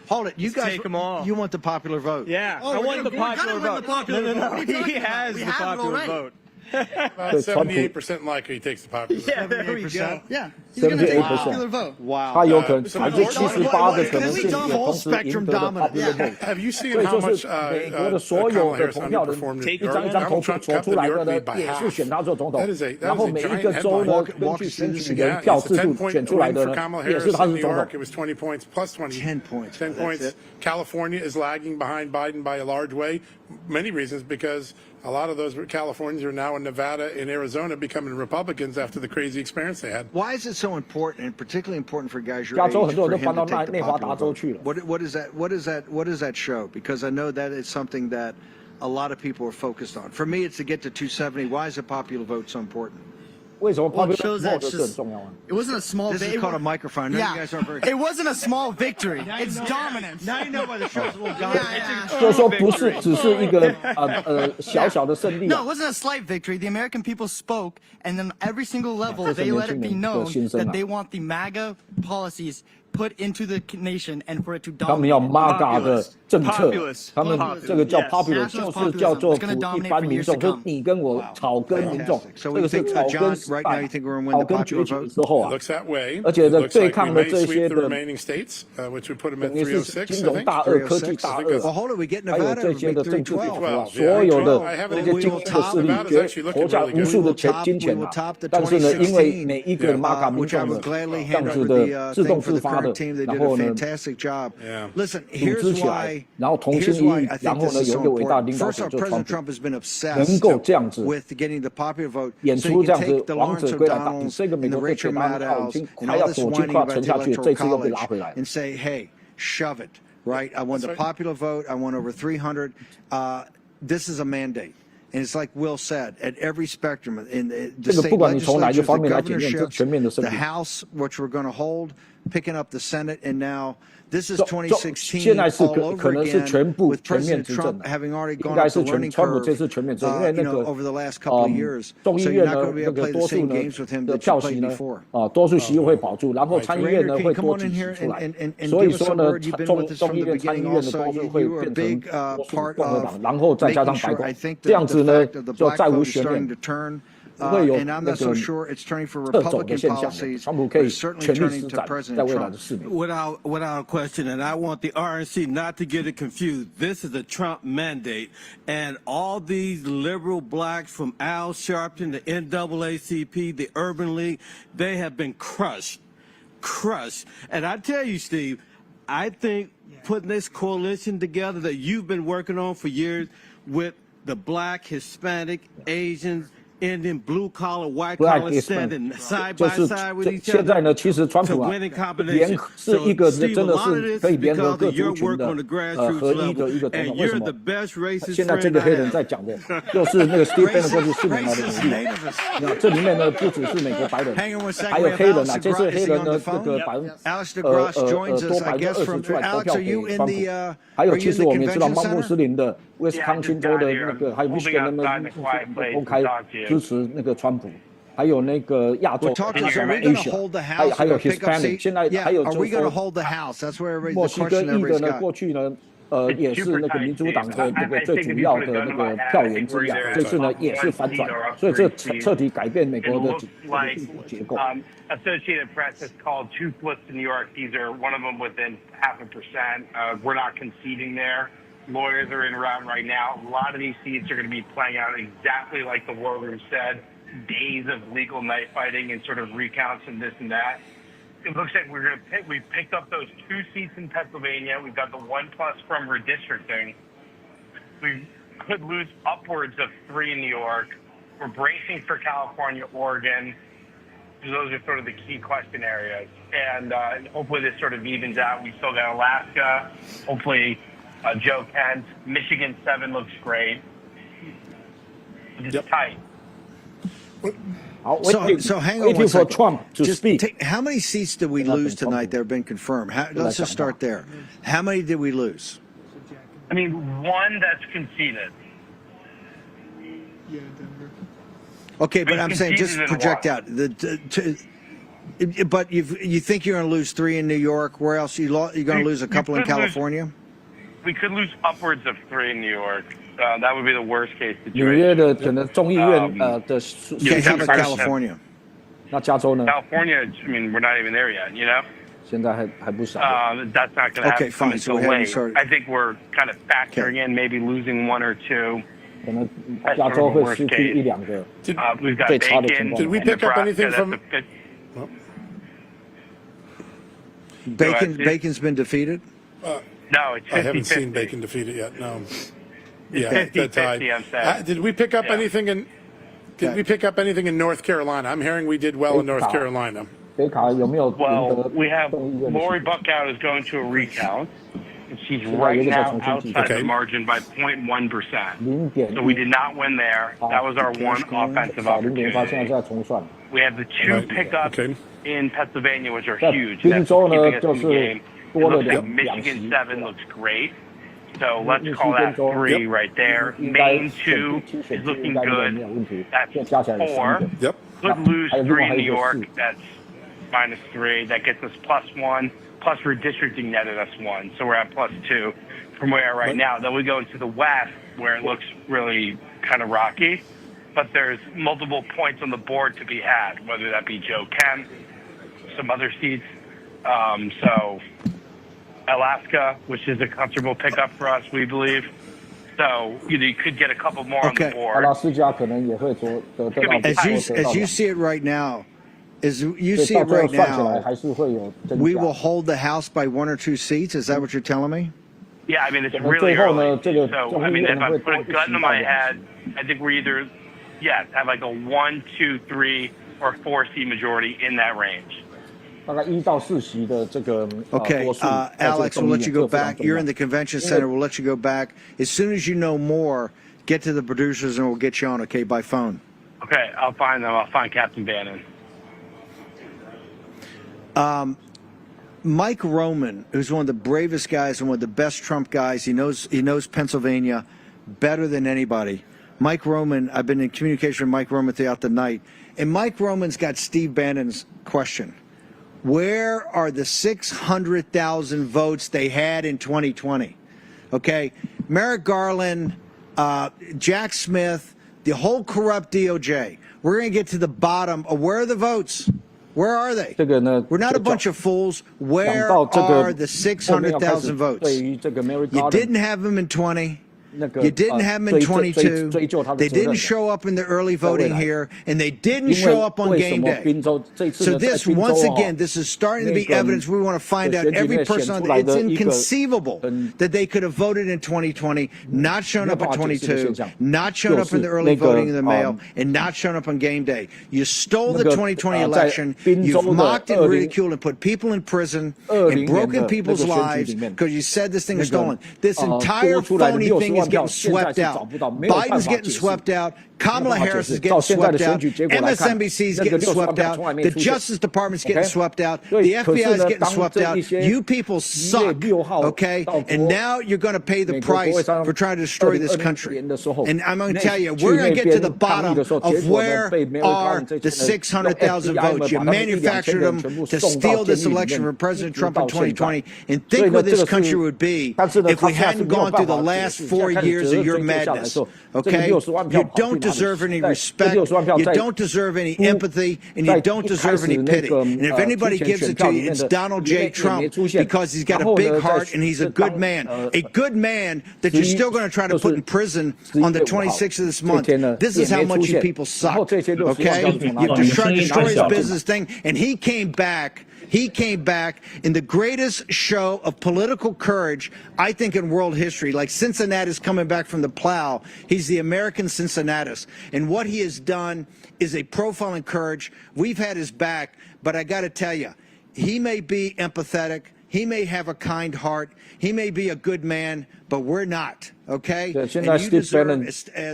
Hold it, you guys. Take them all. You want the popular vote? Yeah, I want the popular vote. No. He has the popular vote. About 78% likely he takes the popular vote. Yeah, there we go. Yeah, he's going to take the popular vote. Wow. 他有可能78%的可能性也同时赢得了 popular vote。 Have you 所 seen 以 how 就 much 是美国的所有的投票人一张一张投出来的呢，也是选他做总统。然后每一个州呢，根据选举人票制度选出来的呢，也是他是总统。 It was 20 points plus 20. 10 points. 10 points. California is lagging behind Biden by a large way. Many reasons, because a lot of those Californians are now in Nevada and Arizona becoming Republicans after the crazy experience they had. Why is it so important, and particularly important for guys your 加 age, 州很多 for 人 him 都搬到 to take the 内华达 popular 州 vote? 去了。 What does that show? Because I know that is something that a lot of people are focused on. For me, it's to get to 270. Why is the popular vote so important? 为什么 popular vote vote 是很重要啊？ It wasn't a small. This is called a microphone. No, you guys aren't very. It wasn't a small victory. It's dominance. Now you know why the show's a little dominant. 就是说不是只是一个小小的胜利。 No, it wasn't a slight victory. The American people spoke, and then every single level they let it be known that they want the MAGA policies put into the nation and for it to dominate. 他们要 MAGA 的政策，他们这个叫 popular， 就是叫做一般民众，就是你跟我草根民众，这个是草根时代，草根崛起之后啊，而且的对抗的这些的，等于是金融大鳄、科技大鳄，还有这些的政治赌徒啊，所有的这些精英的势力，投下无数的金钱啊，但是呢，因为每一个 MAGA 民众的这样子的自动自发的，然后呢，组织起来。 然后同心一意，然后呢，有一个伟大领导者就川普，能够这样子演出这样子王者归来大，这个美国队给他已经快要左进快要沉下去，这次又被拉回来。 Right? I want the popular vote. I want over 300. This is a mandate. And it's like Will said, at every spectrum, in the state legislatures, the governorships, the House, which we're going to hold, picking up the Senate, and now this is 2016 all over again, with President Trump having already gone up the learning curve, over the last couple of years. So you're not going to be able to play the same games with him that you played before. 多数席会保住，然后参议院呢会多几席出来，所以说呢，众议院、参议院的多数会变成多数共和党，然后再加上白宫，这样子呢就再无悬念。 不会有那个特种的现象，川普可以全力施展在未来的4年。 Without question, and I want the RNC not to get it confused. This is a Trump mandate, and all these liberal blacks from Al Sharpton, the NAACP, the Urban League, they have been crushed. And I tell you, Steve, I think putting this coalition together that you've been working on for years with the black, Hispanic, Asians, Indian, blue collar, white collar standing side by side with each other. 现在呢，其实川普啊，是一个真的是可以联合各族群的合一的一个总统。为什么？现在这个黑人在讲的，就是那个 Steve Bannon 过去4年来的努力。那这里面呢，不只是美国白人，还有黑人啊。这次黑人呢，这个多20%出来投票给川普。还有，其实我们也知道，穆斯林的威斯康星州的那个，还有 Michigan 的公开支持那个川普，还有那个亚洲 Asia， 还有 Hispanic， 现在还有就是说墨西哥裔的呢，过去呢，也是那个民主党的这个最主要的那个票源之一，这次呢也是反转，所以这彻底改变美国的结构。 Associated Press has called 2 flips in New York. These are one of them within 0.5%. We're not conceding there. Lawyers are in round right now. A lot of these seats are going to be playing out exactly like the War Room said. Days of legal knife fighting and sort of recounts and this and that. It looks like we've picked up those 2 seats in Pennsylvania. We've got the 1+ from redistricting. We could lose upwards of 3 in New York. We're bracing for California, Oregon. Those are sort of the key question areas. And hopefully this sort of evens out. We still got Alaska. Hopefully Joe Kent. Michigan 7 looks great. It's tight. So hang on one for second. Trump to speak. How many seats did we lose tonight that have been confirmed? Let's just start there. How many did we lose? I mean, 1 that's conceded. Okay, but I'm saying just project out. But you think you're going to lose 3 in New York? Where else? You're going to lose a couple in California? We could lose upwards of 3 in New York. That would be the worst case 纽约 situation. 的可能众议院的数 Okay, how about California? 那加州呢？ California, I mean, we're not even there yet, you know? 现在还不少。 That's not going to Okay, happen fine. So until we haven't late. started. I think we're kind of factoring in maybe losing 1 or 2. 可能加州会失去1、2个 We've got 最差的情 Bacon. 况。 Did we pick up anything from? Bacon's been defeated? No, it's 50-50. I haven't seen Bacon defeated yet. No. Yeah, 50-50, that tied. I'm saying. Did we pick up anything in? Did we pick up anything in North Carolina? I'm hearing we did well in North Carolina. 北卡有没有赢 Well, 得 we have 众议院的 Lori 席 Buckout is going to a recount. And she's right now outside the margin by 0.1%. So we did not win there. That was our one offensive 少0.8，现在 opportunity. 在重算。 We have the 2 pickups in Pennsylvania, which are 在 huge. 宾 That's 州 what's 呢 keeping us 就 in 是 the game. It 多了 looks like 2 Michigan 席。 7 looks great. So let's 密西 call 根 that 州 3 right there. 应该 Maine 2 选 is 区 looking 应该没有 good. 问题。 That's 现在加起来有 4. 3个。 Could lose 还有另外 3 还 in 有 New 一个 York. 4。 That's -3. That gets us +1. Plus redistricting netted us 1. So we're at +2 from where we are right now. Then we go into the West where it looks really kind of rocky. But there's multiple points on the board to be had, whether that be Joe Kent, some other seats. So Alaska, which is a comfortable pickup for us, we believe. So you could get a couple more on the 阿 board. 拉斯加可能也会得到 As you see it right now, as you 所以 see 到 it 最后 right 算起来 now, 还是会有增 we 加 will。hold the House by 1 or 2 seats. Is that what you're telling me? Yeah, I mean, it's 可能 really 最后呢， early. 这个 So, 众 I 议 mean, 院 if 呢 I 会 put 多 a 1 gun 席 to 到 my 2 head, 席。 I think we're either, have like a 1, 2, 3, or 4 seat majority in that range. 大概1到4席的这个 Okay, 多数。 Alex, we'll let you go back. You're in the 这 convention center. We'll let you go back. As soon as you know more, get to the producers and we'll get you on, okay, by phone. Okay, I'll find them. I'll find Captain Bannon. Mike Roman, who's one of the bravest guys and one of the best Trump guys, he knows Pennsylvania better than anybody. Mike Roman, I've been in communication with Mike Roman throughout the night, and Mike Roman's got Steve Bannon's question. Where are the 600,000 votes they had in 2020? Okay, Merrick Garland, Jack Smith, the whole corrupt DOJ. We're going to get to the bottom of where are the votes? Where are they? 这个呢 We're not a bunch of fools. 讲 Where 到这个 are the 后面要开始 600,000 votes? 对于这个 Merrick You Garland didn't have them in 20. 那个 You didn't have them in 22. 追究他的 They 责任 didn't 的。 show up in the early 在未 voting 来 here, and they didn't 因 show 为 up on 为什 game 么 day. 宾州这次 So 呢，在 this, 宾州 once 哦 again, this is starting to be 那个 evidence we want to find 的 out 选举 every 里面 person 显 on 出来 It's 的一个 inconceivable 很 that they could have voted in 2020, not shown up 没 at 办法解释的 22, 现象 not shown up in the 就是 early 那个 voting in the mail, and not shown up on game day. You stole the 那个 2020 在 election. 宾州 You've 的 mocked and 20 ridiculed and put people in prison 20 and broken 年的 people's 那个选举 lives 里面 because you said this thing 那 is 个 stolen. This entire 多出来的 phony 60 thing is 万票 getting 现在 swept 是找 out. 不到，没有办法 Biden's getting 解释。 swept out. Kamala 没办法 Harris 解释。 is 照 getting 现在的 swept 选 out. 举结果来看， MSNBC is 那个 getting 60万 swept 票 out. 从来没 The 出现。 Justice Department's getting OK？ swept out. 对 The 可是 FBI is 呢 getting 当 swept 这 out. 一些 You people 1月 suck. 6号 Okay? 到 And 国 now you're going to pay the 美国国 price 会山 for trying to destroy this 2020 country. 年的时候 And I'm going to 那 tell you, 去 we're going 那 to get to 边 the 抗议 bottom 的时候， of 结果呢 where 被 Merrick are Garland 这 the 些人用 600,000 FBI 们 votes. You 把他们1-2000 manufactured 个人 them 全部 to 送到 steal 监 this 狱里 election 面 for President 一直 Trump 到 in 现在。 2020 and 所以 think 呢 where 这 this 个是 country would be 但是呢 if 他 we 现在是 hadn't 没有 gone 办 through the 法解 last 释。现在 4 开始 years 责 of 任 your 追究下来的 madness. 时候，这个 Okay? 60万 You 票跑去 don't 哪里？ deserve any 在 respect. 这60万票 You 在 don't deserve any 不 empathy, and you 在 don't 一开 deserve 始 any 那 pity. 个 And if anybody 之前 gives 选 it 票 to 里 you, 面 it's 的 Donald 也 J. 没 Trump 出现。 because he's got 然 a 后 big 呢，在 heart and he's a 这 good 当 man. A good man that you're still going to try to put in prison on the 26th of this month. This is how much you people suck. Okay? You just tried to destroy his business thing, and he came back. He came in the greatest show of political courage, I think, in world history. Like Cincinnati's coming back from the plow. He's the American Cincinnatus. And what he has done is a profile in courage. We've had his back, but I got to tell you, he may be empathetic. He may have a kind heart. He may be a good man, but we're not. Okay? 对，现在 Steve Bannon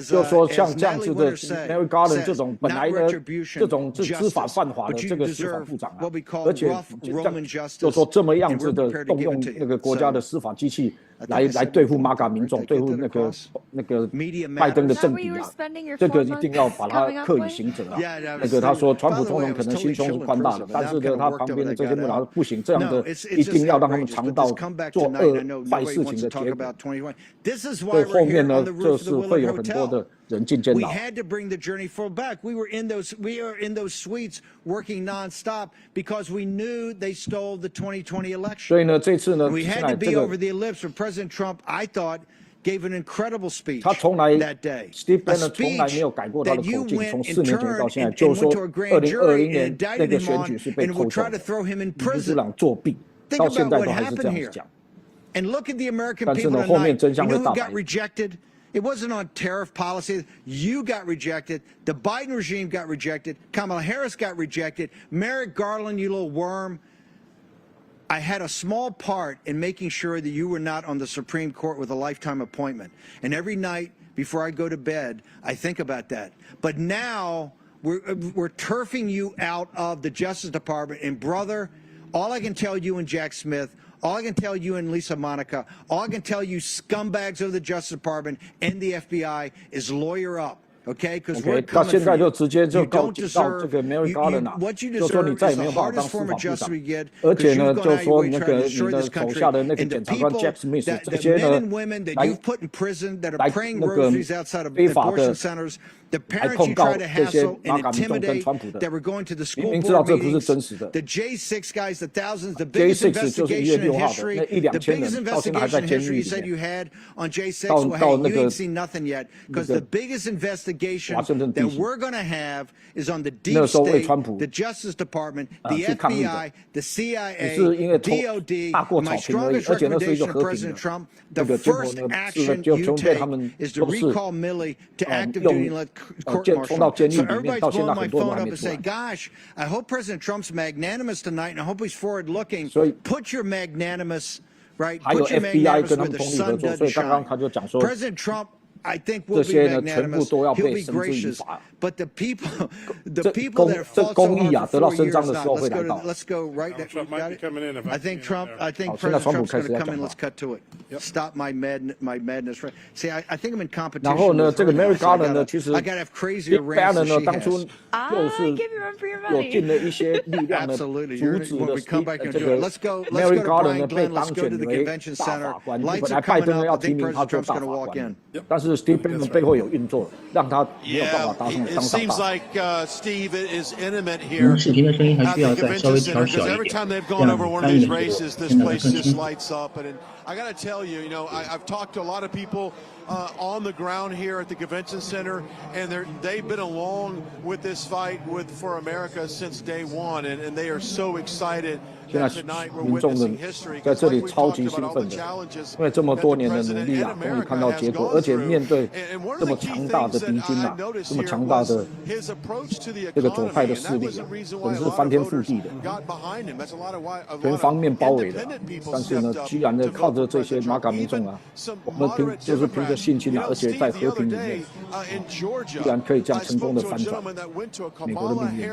就说像这样子的 Mary Garland 这种本来呢，这种是知法犯法的这个司法部长啊，而且就说这么样子的动用那个国家的司法机器来对付MAGA民众，对付那个拜登的政敌啊，这个一定要把他课以行责啊。那个他说，川普总统可能心胸是宽大的，但是呢，他旁边的这些幕僚不行，这样的一定要让他们尝到做坏事情的结果。对，后面呢，就是会有很多的人进监牢。We had to bring the journey forward back. We were in those suites working nonstop because we knew they stole the 2020 election. 所以呢，这次呢， we had to be over the ellipse. But President Trump, I thought, gave an incredible speech 他从来 that day. Steve Bannon 从来没有改过他的口径，从4年前到现在，就是说2020年那个选举是被偷走的，民主党作弊，到现在都还是这样子讲。 And look at the American people tonight. You know who got rejected? It wasn't on tariff policy. You got rejected. The Biden regime got rejected. Kamala Harris got rejected. Merrick Garland, you little worm. I had a small part in making sure that you were not on the Supreme Court with a lifetime appointment. And every night before I go to bed, I think about that. But now we're turfing you out of the Justice Department. And brother, all I can tell you and Jack Smith, all I can tell you and Lisa Monica, all I can tell you scumbags of the Justice Department and the FBI is lawyer up. Okay, because we're coming for you. You don't deserve what you deserve is the hardest form of justice we get. 而且呢，就说那个你的手下的那个检察官 Jack Smith 这些呢， men and women that you've put in prison that are praying rosaries outside of abortion centers, the parents you try to hassle and intimidate that were going to the school board meetings, the J6 guys, the thousands, the biggest investigation in history, the biggest investigation in history you said you had on J6. Well, hey, you ain't seen nothing yet because the biggest investigation that we're going to have is on the deep state, the Justice Department, the FBI, the CIA, DOD. My strongest recommendation to President Trump, the first action you take is to recall Milley to active duty and let court-martial. So everybody's blowing my phone up and say, gosh, I hope President Trump's magnanimous tonight and I hope he's forward-looking. Put your magnanimous, right? Put your magnanimous where the sun doesn't shine. President Trump, I think will be magnanimous. He'll be gracious. But the people that fought so hard for 4 years now, let's go right there. I think President Trump's going to come in. Let's cut to it. Stop my madness. See, I think I'm in competition. 然后呢，这个 Mary Garland 呢，其实 I gotta have crazier rants than she has. 当初就是有尽了一些力量呢，阻止了这个 Mary Garland 呢被当选为大法官。本来拜登要提名他做大法官，但是 Steve Bannon 背后有运作，让他没有办法当上大法官。It seems like Steve is intimate 我 here 们视频的声音还需要 at the 再稍微 convention 调 center 小 because 一 every 点， time they've 这 gone 样 over 你 one 翻 of 译 these 的时 races, 候 this 听得更 place 清 just 楚。 lights up. And I got to tell you, I've talked to a lot of people on the ground here at the convention center, and they've been along with this fight for America since day one, and they are so excited. 现在民众的在这里超级兴奋的，因为这么多年的努力啊，终于看到结果，而且面对这么强大的敌军啊，这么强大的这个左派的势力啊，真是翻天覆地的，全方面包围的。但是呢，居然呢靠着这些MAGA民众啊，我们就是凭着信心啊，而且在和平里面，居然可以这样成功的翻转美国的命运。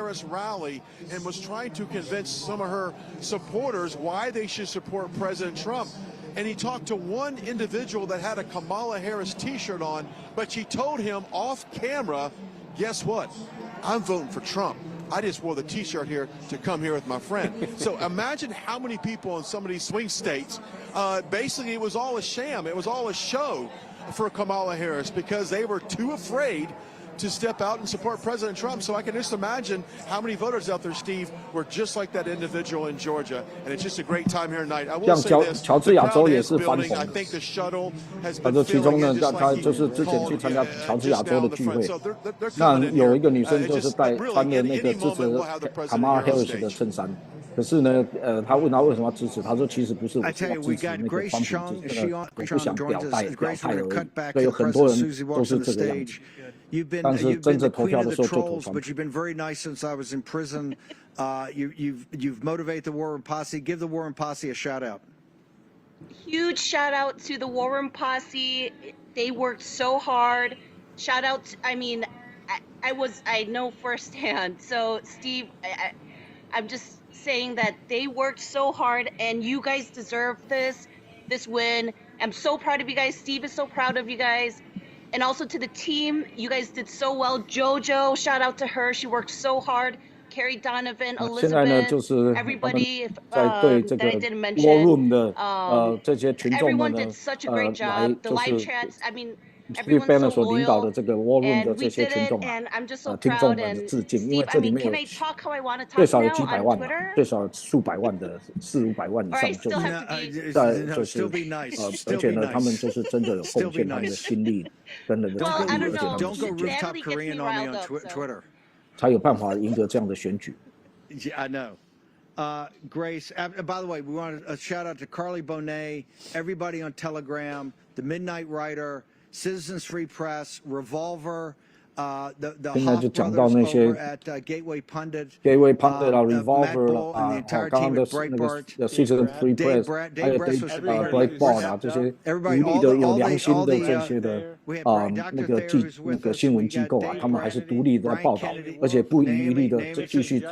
supporters why they should support President Trump. And he talked to one individual that had a Kamala Harris t-shirt on, but she told him off camera, guess what? I'm voting for Trump. I just wore the t-shirt here to come here with my friend. So imagine how many people in some of these swing states, basically it was all a sham. It was all a show for Kamala Harris because they were too afraid to step out and support President Trump. So I can just imagine how many voters out there, Steve, were just like that individual in Georgia. And it's just a great time here tonight. I will say this, the crowd is building. I think the shuttle has been filling in just like you called it. And just now the 那有一个女生就是穿了那个支持Kamala Harris 的衬衫。可是呢，他问他为什么要支持，他说其实不是我 I 是 tell 要 you, we 支持 got 那个 Grace 川普， Chung. 只是我不想 Chung 表 joins 态 us. 表 Grace, 态 we're 而 going to 已， cut back 所以 to 有很多 President 人 Susie 都 Walks 是 on the 这个样子。 stage. You've been 但是 you've 真 been the 正投 queen 票 of 的 the 时候就投 trolls, 川 but 普。 you've been very nice since I was in prison. You've motivated the War Room Posse. Give the War Room Posse a shout out. Huge shout out to the War Room Posse. They worked so hard. Shout out, I mean, I know firsthand. So Steve, I'm just saying that they worked so hard and you guys deserve this win. I'm so proud of you guys. Steve is so proud of you guys. And also to the team, you guys did so well. JoJo, shout out to her. She worked so hard. Carrie Donovan, 现在呢， Elizabeth, 就是他们 everybody 在对这 that 个 I didn't War mention. Room 的这些群众们 Everyone 呢 did such a great 来 job. The 就 live 是 chats, I mean, Steve everyone's Bannon so 所领导的 loyal. 这个 War Room And 的 we 这些 did 群 it, 众啊 and I'm just so 听众 proud. 们的 And 致敬，因为 Steve, 这 I 里 mean, 面有 can I talk how I want to 最 talk 少有 now 几百 on 万吧， Twitter? 最少有数百万的400-500万以 Or 上 I 就 still 是 have to be. 在就是 Still be nice. 而 Still 且 be 呢，他们 nice. 就是真的有贡献他们的心力跟人的 Well, 诚 I 意， don't 而且他 know. 们 Don't go rooftop Natalie gets me Korean on me riled on up, so. Twitter. 才有办法赢得这样的选举。 Yeah, I know. Grace, by the way, we want a shout out to Carly Bonet, everybody on Telegram, the Midnight Rider, Citizens Free Press, Revolver, the Hoff brothers over at Gateway Pundit, Gateway Pundit 啦 Matt，Revolver Bull 啦， and the 刚 entire 刚 team 的 at 那个 Breitbart. Citizen Free Press， 还有 Dave Bress was being Breitbart 啊，这些独立的有良心的这些的那个那个新闻机构啊，他们还是独立的报道，而且不遗余力的继续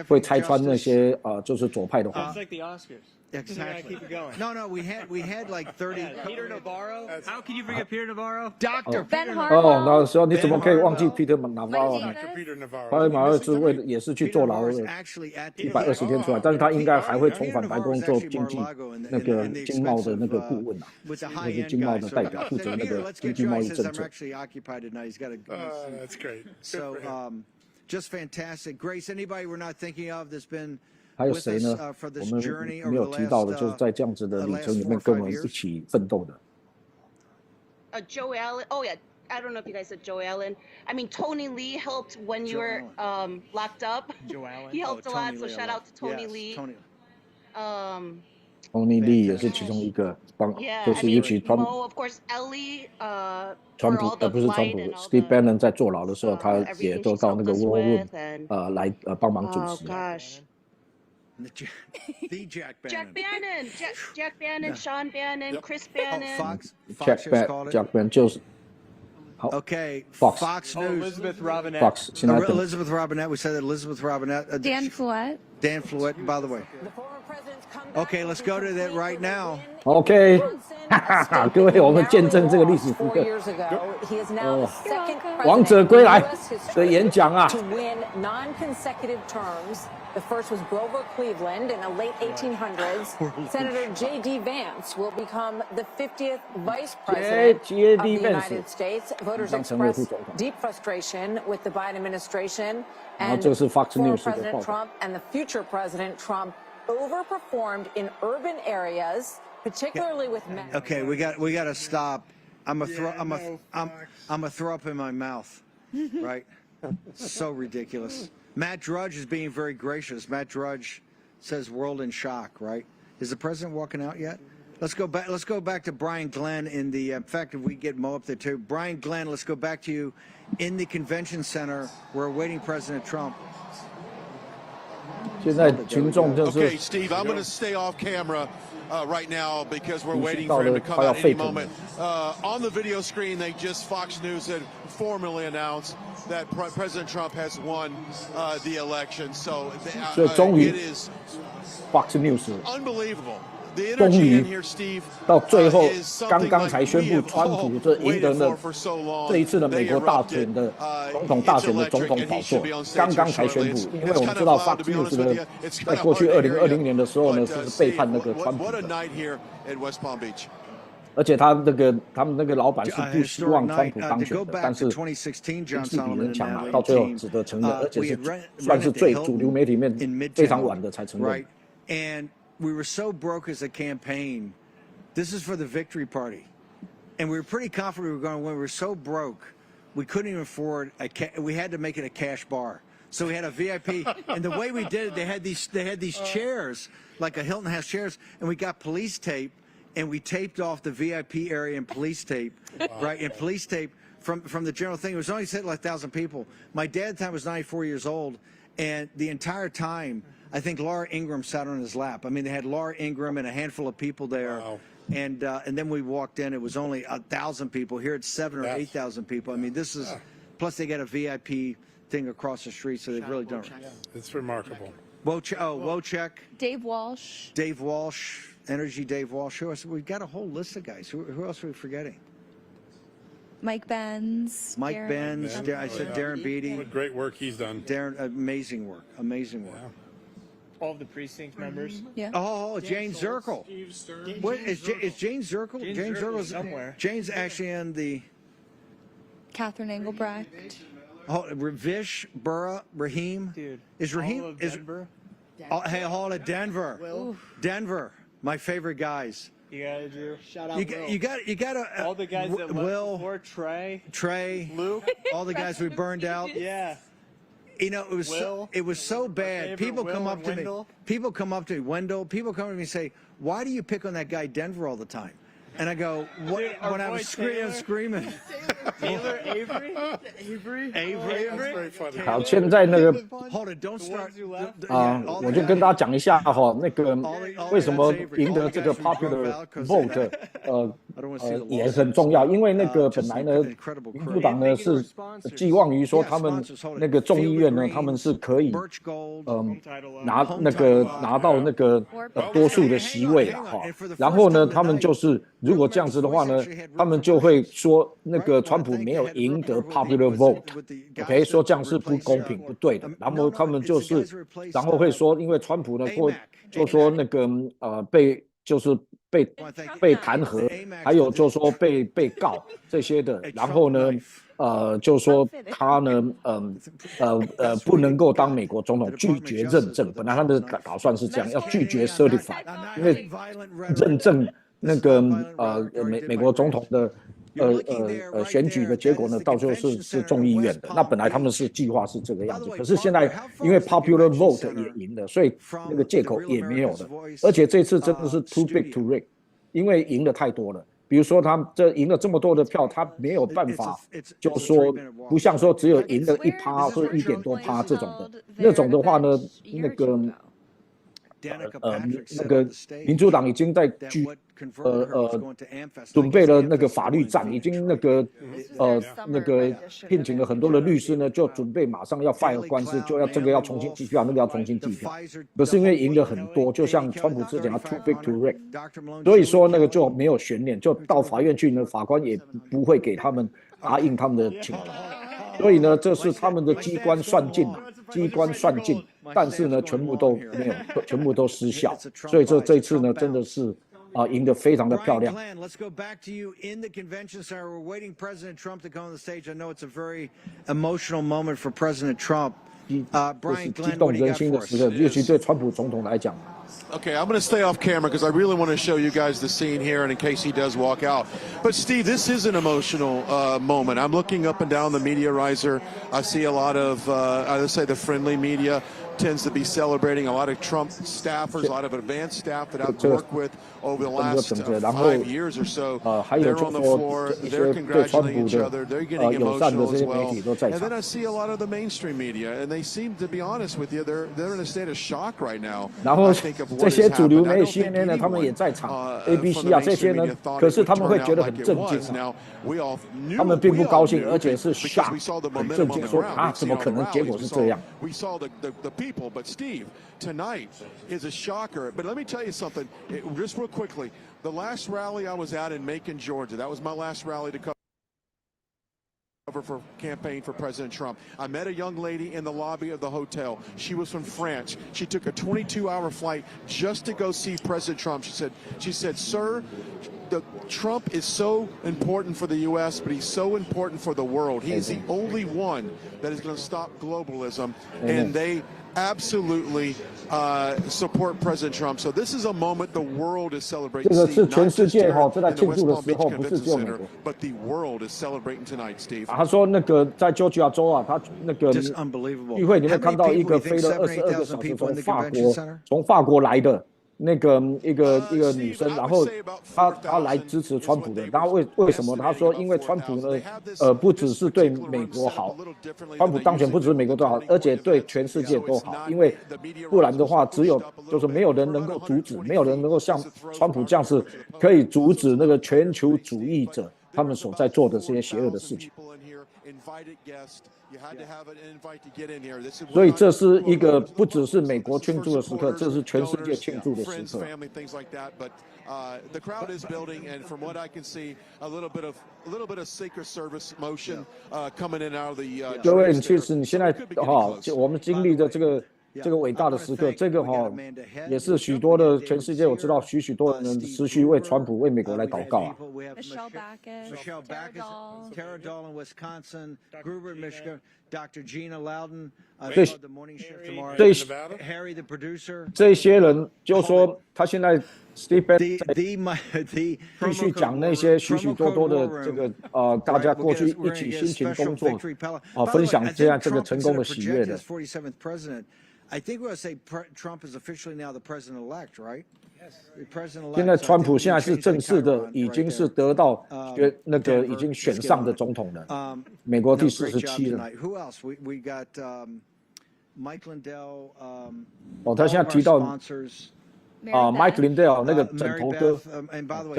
会拆穿那些就是左派的话。 It's like the Oscars. Exactly. Keep it going. No, we had like 30. Peter Navarro. How can you forget Peter Navarro? Dr. Ben 哦，那时候你怎么可以 Harbaugh 忘记 Peter Navarro 呢？ Peter Navarro. 他马尔是也是去坐牢了120天出来，但是他应该还会重返白宫做经济那个经贸的那个顾问啊，那个经贸的代表，负责那个经济贸易政策。 That's great. So, just fantastic. Grace, anybody we're not thinking of that's been 还有 with 谁 us 呢？ for 我 this 们 journey 没有 over 提 the 到的， last 就是在这样子的旅程里面跟我们一起奋斗的。 Joe Allen. Oh yeah, I don't know if you guys said Joe Allen. I mean, Tony Lee helped when you were locked up. Joe Allen. He helped a lot. Tony So Lee, shout out to Tony yes, Lee. Tony. Tony Lee 也是其中一个帮， Yeah, 就 I 是尤 mean, 其 Mo, of course, Ellie. 川 for 普 all the 不是川 flight 普 and all ，Steve the, Bannon 在坐牢的时候，他也 everything 都 she's 到那 helped 个 us War Room with, and 来帮忙主 oh 持。 gosh. The Jack Bannon. Jack Bannon, Jack Bannon, Sean Bannon, Chris Bannon. Fox Jack just called it. Jack Bannon 就是。 Okay, Fox. Fox News. Elizabeth Robinette. Fox 现在等 Elizabeth Robinette. We said that Elizabeth Robinette. Dan Flouette. Dan Flouette, by the way. Okay, let's go to that right now. OK， 各位，我们见证这个历史时刻。王者归来的演讲啊！ The first was Grover Cleveland in the late 1800s. Senator J.D. Vance will become the 50th vice president of the United States. Voters expressed deep frustration with the Biden administration, and former President Trump and the future President Trump overperformed in urban areas, particularly with men. Okay, we got to stop. I'm a throw up in my mouth, right? So ridiculous. Matt Drudge is being very gracious. Matt Drudge says world in shock, right? Is the president walking out yet? Let's go back to Brian Glenn in the in fact, if we get Mo up there too. Brian Glenn, let's go back to you in the convention center. We're awaiting President Trump. 现在群众就是 Okay, Steve, I'm going to stay off camera right now because we're waiting for him to come out any moment. On the video screen, they just Fox News had formally announced that President Trump has won the election. So it is Fox News unbelievable. 终于到最后，刚刚才宣布川普这赢得了这一次的美国大选的总统大选的总统宝座，刚刚才宣布。因为我们知道 Fox News 呢，在过去2020年的时候呢，是背叛那个川普的。而且他们那个老板是不希望川普当选的，但是形势比人强啊，到最后只得承认，而且是算是最主流媒体面非常晚的才承认。And we were so broke as a campaign. This is for the victory party. And we were pretty confident we were going to win. We were so broke, we couldn't even afford we had to make it a cash bar. So we had a VIP, and the way we did it, they had these chairs, like a Hilton has chairs, and we got police tape, and we taped off the VIP area in police tape, right? And police tape from the general thing. It was only set like 1,000 people. My dad at the time was 94 years old, and the entire time, I think Laura Ingraham sat on his lap. I mean, they had Laura Ingraham and a handful of people there. Wow. And then we walked in. It was only 1,000 people. Here it's 7,000 or 8,000 people. I mean, this is plus they got a VIP thing across the street, so they've really done it. Yeah, it's remarkable. Wojciech. Dave Walsh. Dave Walsh. Energy Dave Walsh. Who else? We've got a whole list of guys. Who else are we forgetting? Mike Benz. Mike Benz. I said Darren Beatty. What great work he's done. Darren, amazing work. Amazing work. Yeah. All of the precinct members. Yeah. Oh, Jane Zirkle. What is Jane Zirkle? Jane Zirkle's somewhere. Jane's actually in the. Catherine Engelbrecht. Oh, Vish, Burra, Raheem. Dude. Is Raheem? All of Denver. Hey, all of Denver. Denver. My favorite guys. You gotta do. Shout out You got to. All the guys that Will, left before, Trey, Luke, all the guys we burned out. Yeah. You know, it was so bad. People come up to me. People come up to me. Wendell. People come to me and say, "Why do you pick on that guy Denver all the time?" And I go, "What?" Dude, when I was screaming. Taylor Avery. Very funny. 好，现在那个 Hold it, don't start. 我就跟大家讲一下哈，那个为什么赢得这个 popular vote，也很重要，因为那个本来呢，民主党呢是寄望于说他们那个众议院呢，他们是可以拿到那个多数的席位了哈，然后呢，他们就是如果这样子的话呢，他们就会说那个川普没有赢得 popular vote，OK， 说这样是不公平不对的，然后他们然后会说，因为川普呢就说那个被弹劾，还有就说被告这些的，然后呢就说他呢不能够当美国总统，拒绝认证，本来他的打算是这样，要拒绝 certify， 因为认证那个美国总统的选举的结果呢，到最后是众议院的。那本来他们是计划是这个样子，可是现在因为 popular vote 也赢了，所以那个借口也没有了。而且这次真的是 too big to rig， 因为赢的太多了。比如说他这赢了这么多的票，他没有办法，就说不像说只有赢了1%或者1点多%这种的，那种的话呢，那个民主党已经在准备了那个法律战，已经那个聘请了很多的律师呢，就准备马上要 file 官司，就要这个要重新计票，那个要重新计票。可是因为赢了很多，就像川普之前要 too big to rig， 所以说那个就没有悬念，就到法院去呢，法官也不会给他们答应他们的请求。所以呢，这是他们的机关算尽，但是呢，全部都没有，全部都失效。所以这一次呢，真的是赢得非常的漂亮。Let's go back to you in the convention center. We're waiting President Trump to come on the stage. I know it's a very emotional moment for President Trump. Brian, Glenn, what do you got for us? 尤其对川普总统来讲。Okay, I'm going to stay off camera because I really want to show you guys the scene here, and in case he does walk out. But Steve, this is an emotional moment. I'm looking up and down the media riser. I see a lot of, let's say, the friendly media tends to be celebrating. A lot of Trump staffers, a lot of advanced staff that I've worked with over the last 5 years or so. They're on the floor. They're congratulating each other. They're getting emotional as well. And then I see a lot of the mainstream media, and they seem to be honest with you. They're in a state of shock right now. 然后这些主流媒体 CNN 呢，他们也在场 ，ABC 啊这些呢，可是他们会觉得很震惊啊，他们并不高兴，而且是 shock， 很震惊，说怎么可能？结果是这样。But Steve, tonight is a shocker. But let me tell you something, just real quickly. The last rally I was at in Macon, Georgia, that was my last rally to cover for campaign for President Trump. I met a young lady in the lobby of the hotel. She was from France. She took a 22-hour flight just to go see President Trump. She said, sir, Trump is so important for the U.S., but he's so important for the world. He is the only one that is going to stop globalism. And they absolutely support President Trump. So this is a moment the world is celebrating. 这个是全世界正在庆祝的时候，不是只有美国。But the world is celebrating tonight, Steve. 他说那个在乔治亚州啊，他那个聚会里面看到一个飞了22个小时从法国来的。那个一个女生，然后她来支持川普的，然后为什么？她说，因为川普呢，不只是对美国好，川普当选不只是美国都好，而且对全世界都好，因为不然的话，就是没有人能够阻止，没有人能够像川普这样子可以阻止那个全球主义者他们所在做的这些邪恶的事情。所以这是一个不只是美国庆祝的时刻，这是全世界庆祝的时刻。The crowd is building, and from what I can see, a little bit of Secret Service motion coming in out of the. 各位，其实你现在我们经历的这个伟大的时刻，这个也是许多的全世界，我知道许多人持续为川普、为美国来祷告啊。Michelle Backus, Tara Doll in Wisconsin, Gruber in Michigan, Dr. Gina Loudon, the morning shift tomorrow. Harry, the producer. 这些人就说他现在 Steve Bannon 继续讲那些许多的这个大家过去一起辛勤工作分享这样这个成功的喜悦的。I think we're going to say Trump is officially now the president-elect, right? Yes. 现在川普现在是正式的，已经是得到那个已经选上的总统了，美国第47了。Who else? We got Mike Lindell. 他现在提到Mike Lindell 那个枕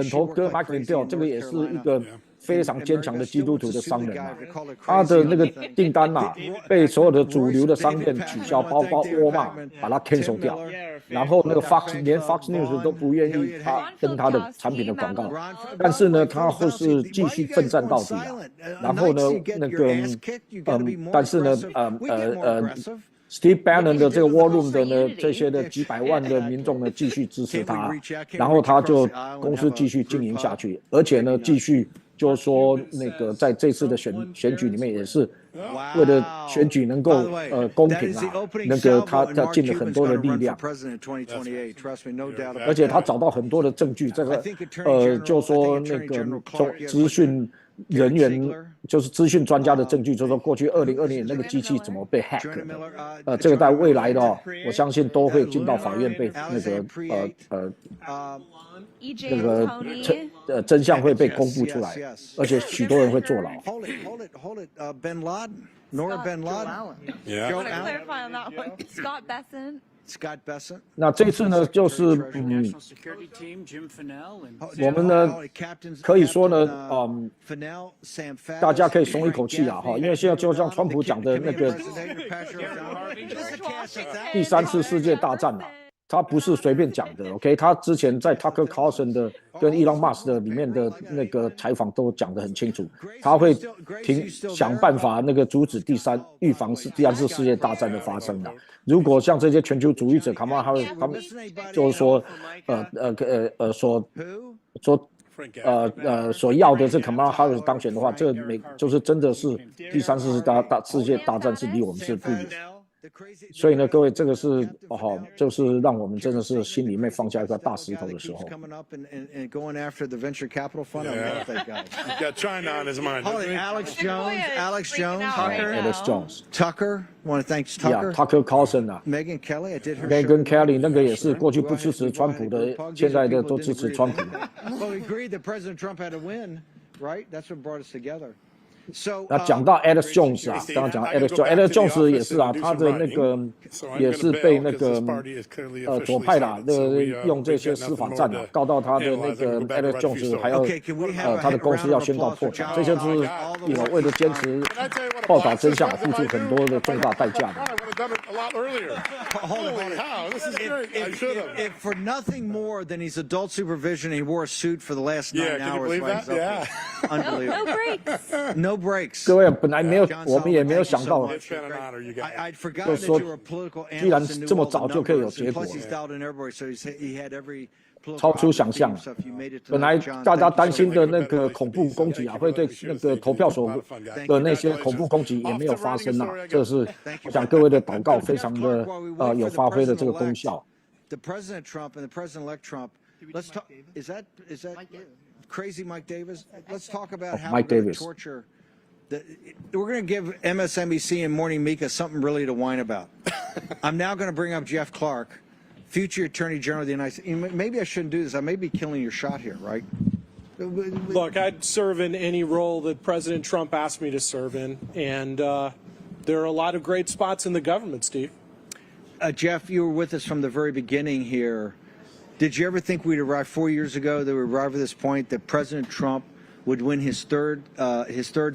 头哥 Mike Lindell 这个也是一个非常坚强的基督徒的商人啊，他的那个订单啊被所有的主流的商店取消，包括沃尔玛把它 cancel 掉，然后那个连 Fox News 都不愿意他跟他的产品的广告，但是呢，他会是继续奋战到底啊，然后呢，那个但是呢Steve Bannon 的这个 War Room 的呢，这些的几百万的民众呢，继续支持他，然后他就公司继续经营下去，而且呢，继续就是说那个在这次的选举里面也是为了选举能够公平啊，那个他尽了很多的力量，而且他找到很多的证据，这个就说那个资讯人员就是资讯专家的证据，就是说过去2020年那个机器怎么被 hack 的，这个在未来的我相信都会进到法院被那个真相会被公布出来，而且许多人会坐牢。Hold it, Ben Laden, Nora Ben Laden. Yeah. Joe Allen. Clarify on that one. Scott Bessent. 那这次呢，就是我们呢可以说呢，大家可以松一口气啊，因为现在就像川普讲的那个第3次世界大战啊。他不是随便讲的 ，OK？ 他之前在 Tucker Carlson 的跟 Elon Musk 的里面的那个采访都讲得很清楚，他会想办法那个阻止预防第3次世界大战的发生的。如果像这些全球主义者，他们就是说，所要的这 Kamala Harris 当选的话，这就是真的是第3次世界大战是离我们是不远。所以呢，各位，这个是就是让我们真的是心里面放下一块大石头的时候。Got China on his mind. Alex Jones, Tucker. Want to thank Tucker. Tucker Carlson 啊 ，Megyn Kelly. I did her. Megyn Kelly 那个也是过去不支持川普的，现在的都支持川普。Well, we agreed that President Trump had to win, right? That's what brought us together. 那讲到 Alex Jones 啊，刚刚讲 Alex Jones 也是啊，他的那个也是被那个左派啦，用这些司法战啊告到他的那个 Alex Jones， 还有他的公司要宣告破产，这些都是为了坚持报道真相，付出很多的重大代价的。If for nothing more than he's adult supervision, he wore a suit for the last 9 hours. Yeah. Unbelievable. No breaks. No breaks. 各位本来没有，我们也没有想到，就说居然这么早就可以有结果了。超出想象。本来大家担心的那个恐怖攻击啊，会对那个投票所的那些恐怖攻击也没有发生啊，这是我想各位的祷告非常的有发挥的这个功效。The President Trump and the President-elect Trump. Let's talk. Is that crazy, Mike Davis? Let's talk about how Mike Davis. Torture. We're going to give MSNBC and Morning Mika something really to whine about. I'm now going to bring up Jeff Clark, future Attorney General of the United States. Maybe I shouldn't do this. I may be killing your shot here, right? Look, I'd serve in any role that President Trump asked me to serve in, and there are a lot of great spots in the government, Steve. Jeff, you were with us from the very beginning here. Did you ever think we'd arrive 4 years ago that we'd arrive at this point that President Trump would win his third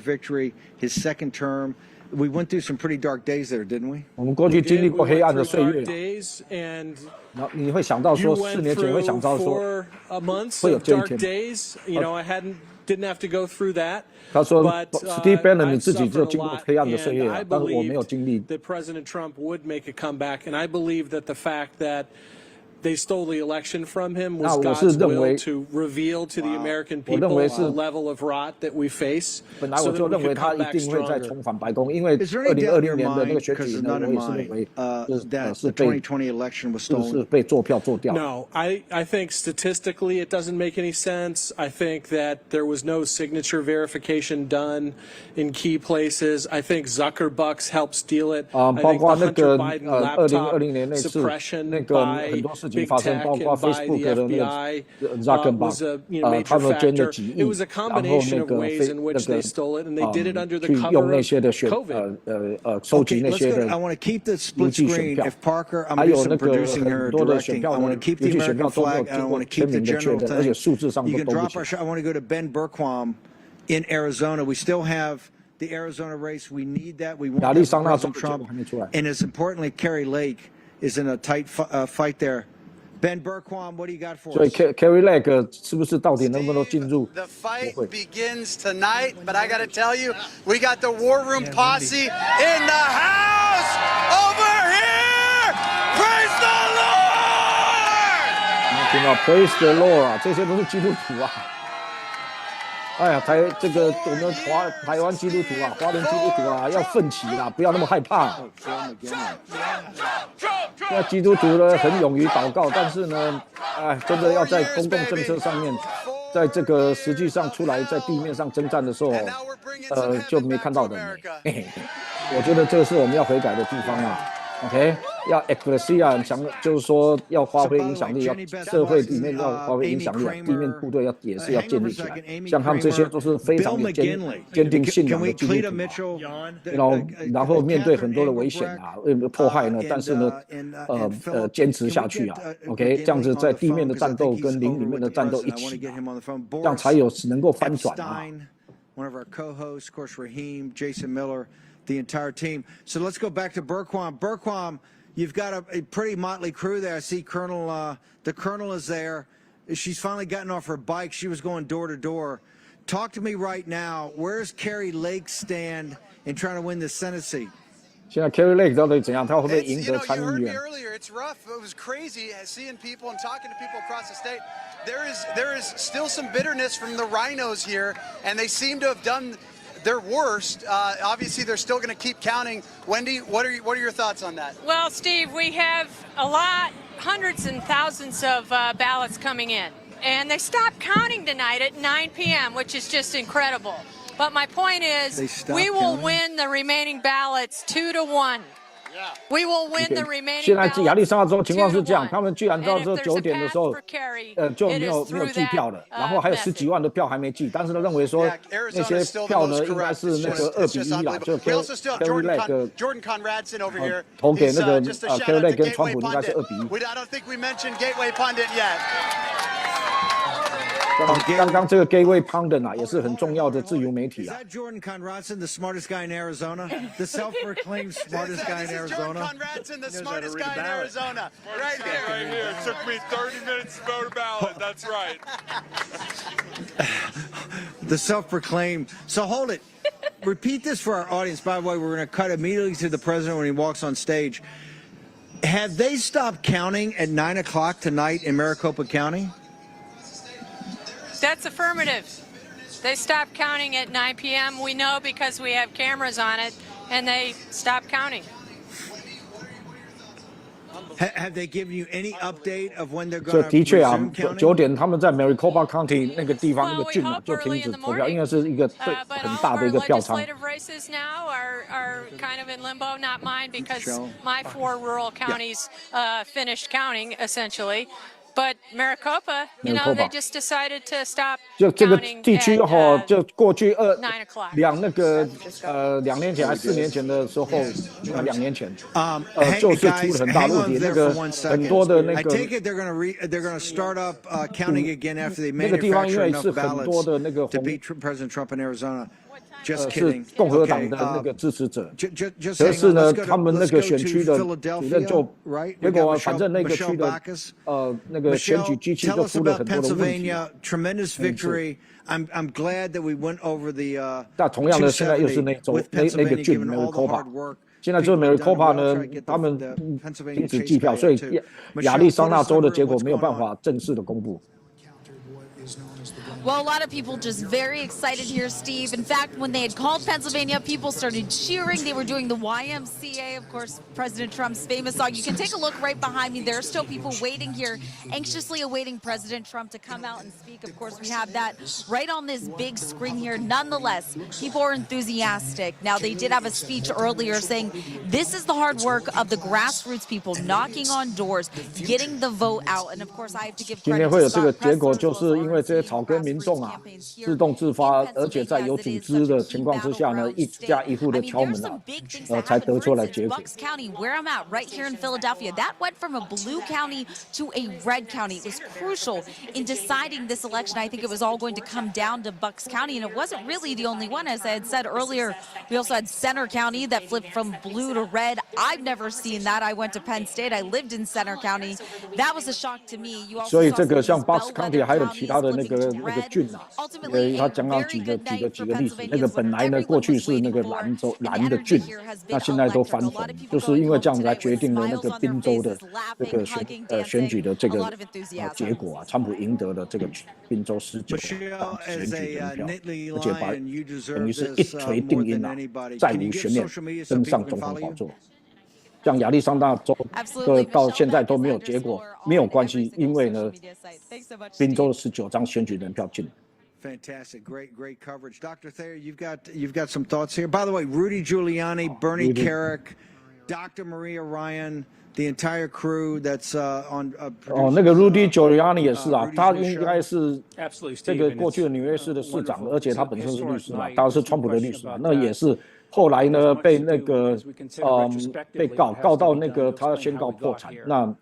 victory, his second term? We went through some pretty dark days there, didn't we? 我们过去经历过黑暗的岁月。然后你会想到说，4年前会想到说会有这一天。Didn't have to go through that. 他说 ，Steve Bannon 你自己就经过黑暗的岁月，但是我没有经历。That President Trump would make a comeback, and I believe that the fact that they stole the election from him was God's will to reveal to the American people the level of rot that we face. 本来我就认为他一定会再重返白宫，因为2020年的那个选举呢，我也是认为是被做票做掉。No, I think statistically it doesn't make any sense. I think that there was no signature verification done in key places. I think Zuckerbucks helped steal it. 包括那个2020年那次那个很多事情发生，包括 Facebook 的那个 Zuckerberg， 他们捐了几亿，然后那个去用那些的收集那些的邮寄选票，还有那个很多的选票呢，邮寄选票都没有经过签名的确认，而且数字上都都不齐。I want to go to Ben Berquam in Arizona. We still have the Arizona race. We need that. We want President Trump. And as importantly, Kerry Lake is in a tight fight there. Ben Berquam, what do you got for us? 所以 Kerry Lake 是不是到底能不能进入？ The fight begins tonight, but I got to tell you, we got the War Room posse in the house over here. Praise the Lord! 听到 Praise the Lord 啊，这些都是基督徒啊。哎呀，这个我们台湾基督徒啊，华人基督徒啊，要奋起啦，不要那么害怕。现在基督徒呢很勇于祷告，但是呢，哎，真的要在公共政策上面，在这个实际上出来在地面上征战的时候，就没看到人。我觉得这个是我们要悔改的地方啊。OK， 要 Ecclesia 就是说要发挥影响力，要社会里面要发挥影响力，地面部队也是要建立起来。像他们这些都是非常有坚定信仰的基督徒，然后面对很多的危险啊、迫害呢，但是呢，坚持下去啊。OK， 这样子在地面的战斗跟灵里面的战斗一起，这样才有能够翻转啊。One of our co-hosts, of course, Raheem, Jason Miller. The entire team. So let's go back to Berquam. Berquam, you've got a pretty motley crew there. I see the Colonel is there. She's finally gotten off her bike. She was going door to door. Talk to me right now. Where's Kerry Lake stand in trying to win the Senate seat? 现在 Kerry Lake 到底怎样？他会不会赢得参议员 ？Earlier, it's rough. It was crazy seeing people and talking to people across the state. There is still some bitterness from the rhinos here, and they seem to have done their worst. Obviously, they're still going to keep counting. Wendy, what are your thoughts on that? Well, Steve, we have hundreds and thousands of ballots coming in. And they stopped counting tonight at 9 p.m., which is just incredible. But my point is, we will win the remaining ballots 2-1. We will win the remaining 现在亚利桑那州情况是这样，他们居然到这9点的时候，就没有计票了，然后还有10几万的票还没计，但是呢，认为说那些票呢应该是那个2-1啦，就 Kerry Lake 投给那个Kerry Lake 跟川普应该是2-1。I don't think we mentioned Gateway Pundit yet. 刚刚这个 Gateway Pundit 啊，也是很重要的自由媒体啊。Is that Jordan Conradson, the smartest guy in Arizona? The self-proclaimed smartest guy in Arizona? Jordan Conradson, the smartest guy in Arizona. Right here. It took me 30 minutes to vote a ballot. That's right. The self-proclaimed. So hold it. Repeat this for our audience. By the way, we're going to cut immediately to the president when he walks on stage. Have they stopped counting at 9 o'clock tonight in Maricopa County? That's affirmative. They stopped counting at 9 p.m. We know because we have cameras on it, and they stopped counting. Have they given you any update of when they're 这 going 的 to 确啊 resume counting? ，9点他们在 Maricopa County 那个地方那个郡啊就停止投票，应该是一个对很大的一个票仓。Legislative races now are kind of in limbo, not mine because my 4 rural counties finished counting essentially. But Maricopa, you know, they just decided to stop 就这个 counting 地区哈，就过去9 o'clock. 2年前还是4年前的时候，2年前，就是出了很大的问题，那个很多的那 I 个 take it they're going to start up counting again after they 那个地方因 manufacture 为 enough 是很多 ballots 的那个 to beat President Trump in Arizona. Just 是 kidding. 共和党 Okay, 的那个支持者， just 可 hang 是 on. 呢， Let's go 他们 to, 那 let's 个 go 选区 to 的主任就 Philadelphia, right? 结 We 果 got 反正那个区 Michelle 的 Backus. 那个选举 Michelle, 机器 tell 就 us 出了 about 很多的问题。 Pennsylvania. Tremendous victory. I'm glad that we went over the 但同样的，现在又是那 270州 with 那个 Pennsylvania 郡 given all the hard Maricopa， work. 现在就是 Maricopa 呢，他们停止计票，所以亚利桑那州的结果没有办法正式的公布。 Well, a lot of people just very excited here, Steve. In fact, when they had called Pennsylvania, people started cheering. They were doing the YMCA, of course, President Trump's famous song. You can take a look right behind me. There are still people waiting here, anxiously awaiting President Trump to come out and speak. Of course, we have that right on this big screen here. Nonetheless, people are enthusiastic. Now, they did have a speech earlier saying this is the hard work of the grassroots people knocking on doors, getting the vote out. And, of course, I have to give 今 credit 天会 to 有这个 Scott 结果， Presler 就是因为这些草根民众啊，自动自发，而且在有组织的情况之下呢，一家一户的敲门啊，才得出来结果。 Bucks County, where I'm at, right here in Philadelphia, that went from a blue county to a red county. It was crucial in deciding this election. I think it was all going to come down to Bucks County, and it wasn't really the only one. As I had said earlier, we also had Center County that flipped from blue to red. I've never seen that. I went to Penn State. I lived in Center County. That was a shock to me. You also 所以 saw 这个 some 像 Bucks County 还有其他的那个郡啊，他刚刚举个例子，那个本来呢过去是那个蓝的郡，那现在都翻红，就是因为这样子来决定了那个宾州的这个选举的这个结果啊，川普赢得了这个宾州19党选举人票，而且等于是一锤定音啊，再无悬念登上总统宝座。 像亚利桑那州到现在都没有结果，没有关系，因为呢，宾州的19张选举人票进。 Fantastic, great coverage, Dr. Thayer. You've got some thoughts here. By the way, Rudy Giuliani, Bernie Carrick, Dr. Maria Ryan, the entire crew that's on. 那个 Rudy Giuliani 也是啊，他应该是这个过去的纽约市的市长，而且他本身是律师嘛，当然是川普的律师嘛，那也是。 后来呢，被那个被告到那个他宣告破产，那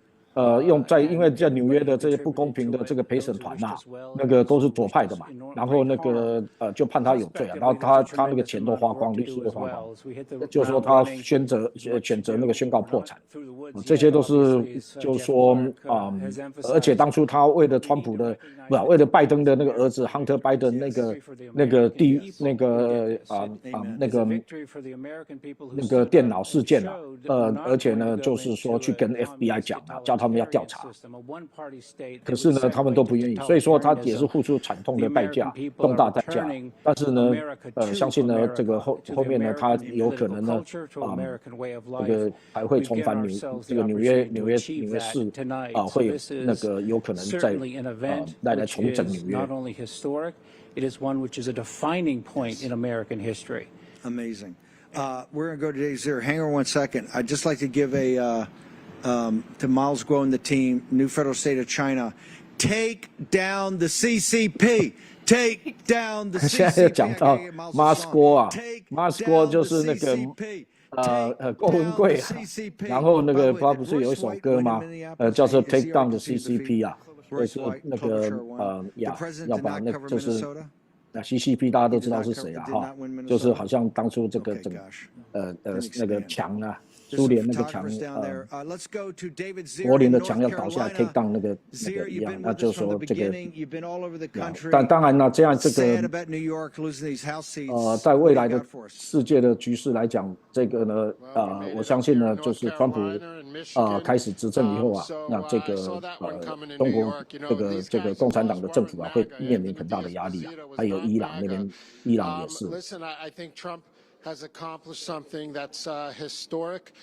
因为在纽约的这些不公平的这个陪审团呐，那个都是左派的嘛，然后那个就判他有罪啊，然后他那个钱都花光，律师都花光，就是说他选择那个宣告破产，这些都是就是说而且当初他为了川普的为了拜登的那个儿子 Hunter Biden 那个电脑事件啊，而且呢就是说去跟 FBI 讲啊，叫他们要调查。 可是呢，他们都不愿意，所以说他也是付出惨痛的代价，重大代价。但是呢，相信呢，这个后面呢，他有可能呢，这个还会重返纽约市会有那个有可能再来重整纽约。 It is one which is a defining point in American history. Amazing. We're going to go to day zero. Hang on 1 second. I'd just like to give to Miles Guo and the team, New Federal State of China, take down the CCP. Take down the CCP. 现在讲到 Miles Guo 啊 ，Miles Guo 就是那个郭文贵啊，然后那个他不是有一首歌吗？叫做 Take Down the CCP 啊。 就是那个要把那个就是CCP 大家都知道是谁啊哈，就是好像当初这个那个墙啊，苏联那个墙柏林的墙要倒下来 take down 那个一样，那就说这个，但当然呢，这样这个在未来的世界的局势来讲，这个呢我相信呢，就是川普开始执政以后啊，那这个中国这个共产党的政府啊会面临很大的压力啊，还有伊朗那边，伊朗也是。Listen, I think Trump has accomplished something that's historic.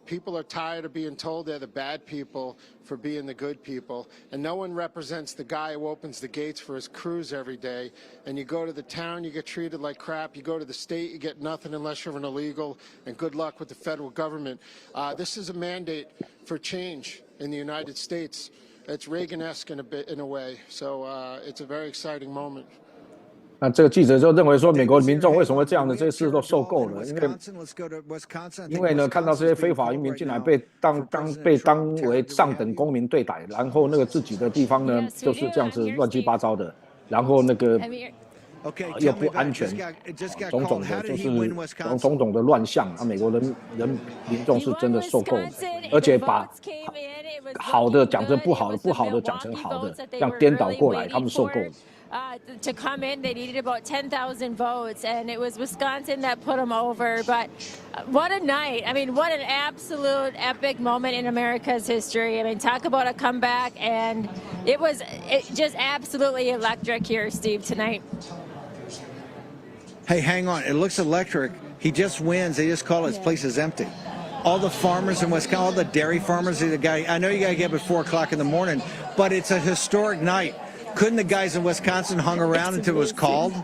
People are tired of being told they're the bad people for being the good people, and no one represents the guy who opens the gates for his crews every day. And you go to the town, you get treated like crap. You go to the state, you get nothing unless you're an illegal, and good luck with the federal government. This is a mandate for change in the United States. It's Reagan-esque in a way, so it's a very exciting moment. 那这个记者就认为说，美国民众为什么会这样的？这些事都受够了，因为呢，看到这些非法移民进来被当为上等公民对待，然后那个自己的地方呢就是这样子乱七八糟的，然后那个又不安全，种种的就是种种的乱象啊，美国民众是真的受够了，而且把好的讲成不好的，不好的讲成好的，这样颠倒过来，他们受够了。To come in, they needed about 10,000 votes, and it was Wisconsin that put them over. But what a night. I mean, what an absolute epic moment in America's history. I mean, talk about a comeback, and it was just absolutely electric here, Steve, tonight. Hey, hang on. It looks electric. He just wins. They just call his place is empty. All the farmers in Wisconsin, all the dairy farmers, the guy, I know you got to get up at 4 o'clock in the morning, but it's a historic night. Couldn't the guys in Wisconsin hung around until it was called?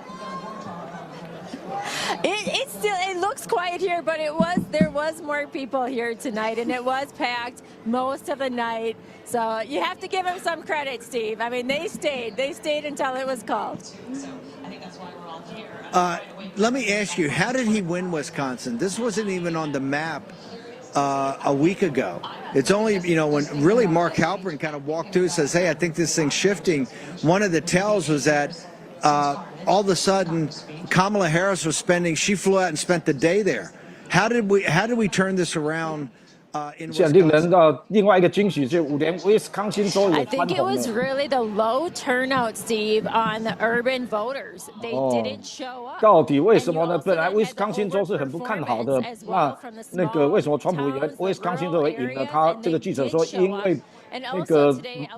It looks quiet here, but there was more people here tonight, and it was packed most of the night. So you have to give them some credit, Steve. I mean, they stayed until it was called. Let me ask you, how did he win Wisconsin? This wasn't even on the map a week ago. It's only, when really Mark Halperin kind of walked through and says, hey, I think this thing's shifting. One of the tells was that all of a sudden Kamala Harris was she flew out and spent the day there. How did we turn this around? 现令人的另外一个惊喜是，连威斯康星州也 I think it was really the low turnout, Steve, on the urban voters. They didn't show up. 到底为什么呢？本来威斯康星州是很不看好的，那个为什么川普威斯康星州会赢呢？他这个记者说，因为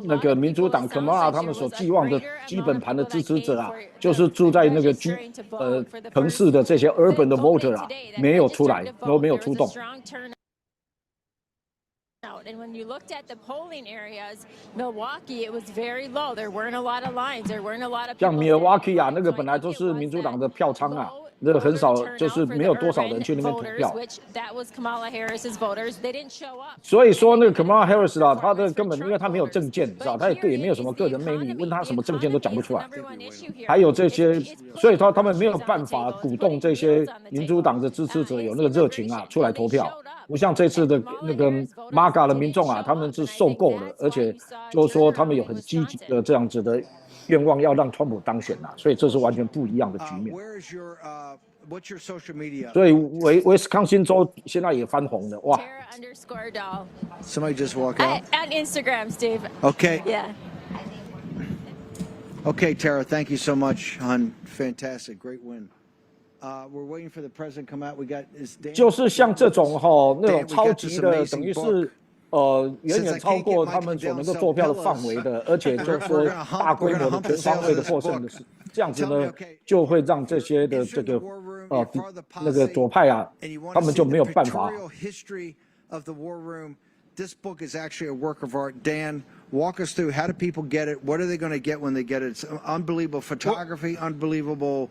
那个民主党 Kamala 他们所寄望的基本盘的支持者啊，就是住在那个城市的这些 urban 的 voter 啊，没有出来，都没有出动。And when you looked at the polling areas, Milwaukee, it was very low. There weren't a lot of lines. There weren't a lot of people. 像 Milwaukee 啊，那个本来都是民主党的票仓啊，那个很少，就是没有多少人去那边投票。That was Kamala Harris's voters. They didn't show up. 所以说那个 Kamala Harris 啊，他的根本因为他没有政见，你知道，他也没有什么个人魅力，问他什么政见都讲不出来。还有这些，所以他们没有办法鼓动这些民主党的支持者有那个热情啊，出来投票。不像这次的那个 MAGA 的民众啊，他们是受够了，而且就是说他们有很积极的这样子的愿望，要让川普当选啊，所以这是完全不一样的局面。所以威斯康星州现在也翻红了，哇 ！Somebody just walked out. On Instagram, Steve. Okay. Yeah. Okay, Tara, thank you so much, hon. Fantastic, great win. We're waiting for the president to come out. We got 就是像这种那种超级的，等于是远远超过他们所能够做票的范围的，而且就是说大规模的全方位的获胜的是这样子呢，就会让这些的这个那个左派啊，他们就没有办法。This book is actually a work of art. Dan, walk us through how do people get it? What are they going to get when they get it? It's unbelievable photography, unbelievable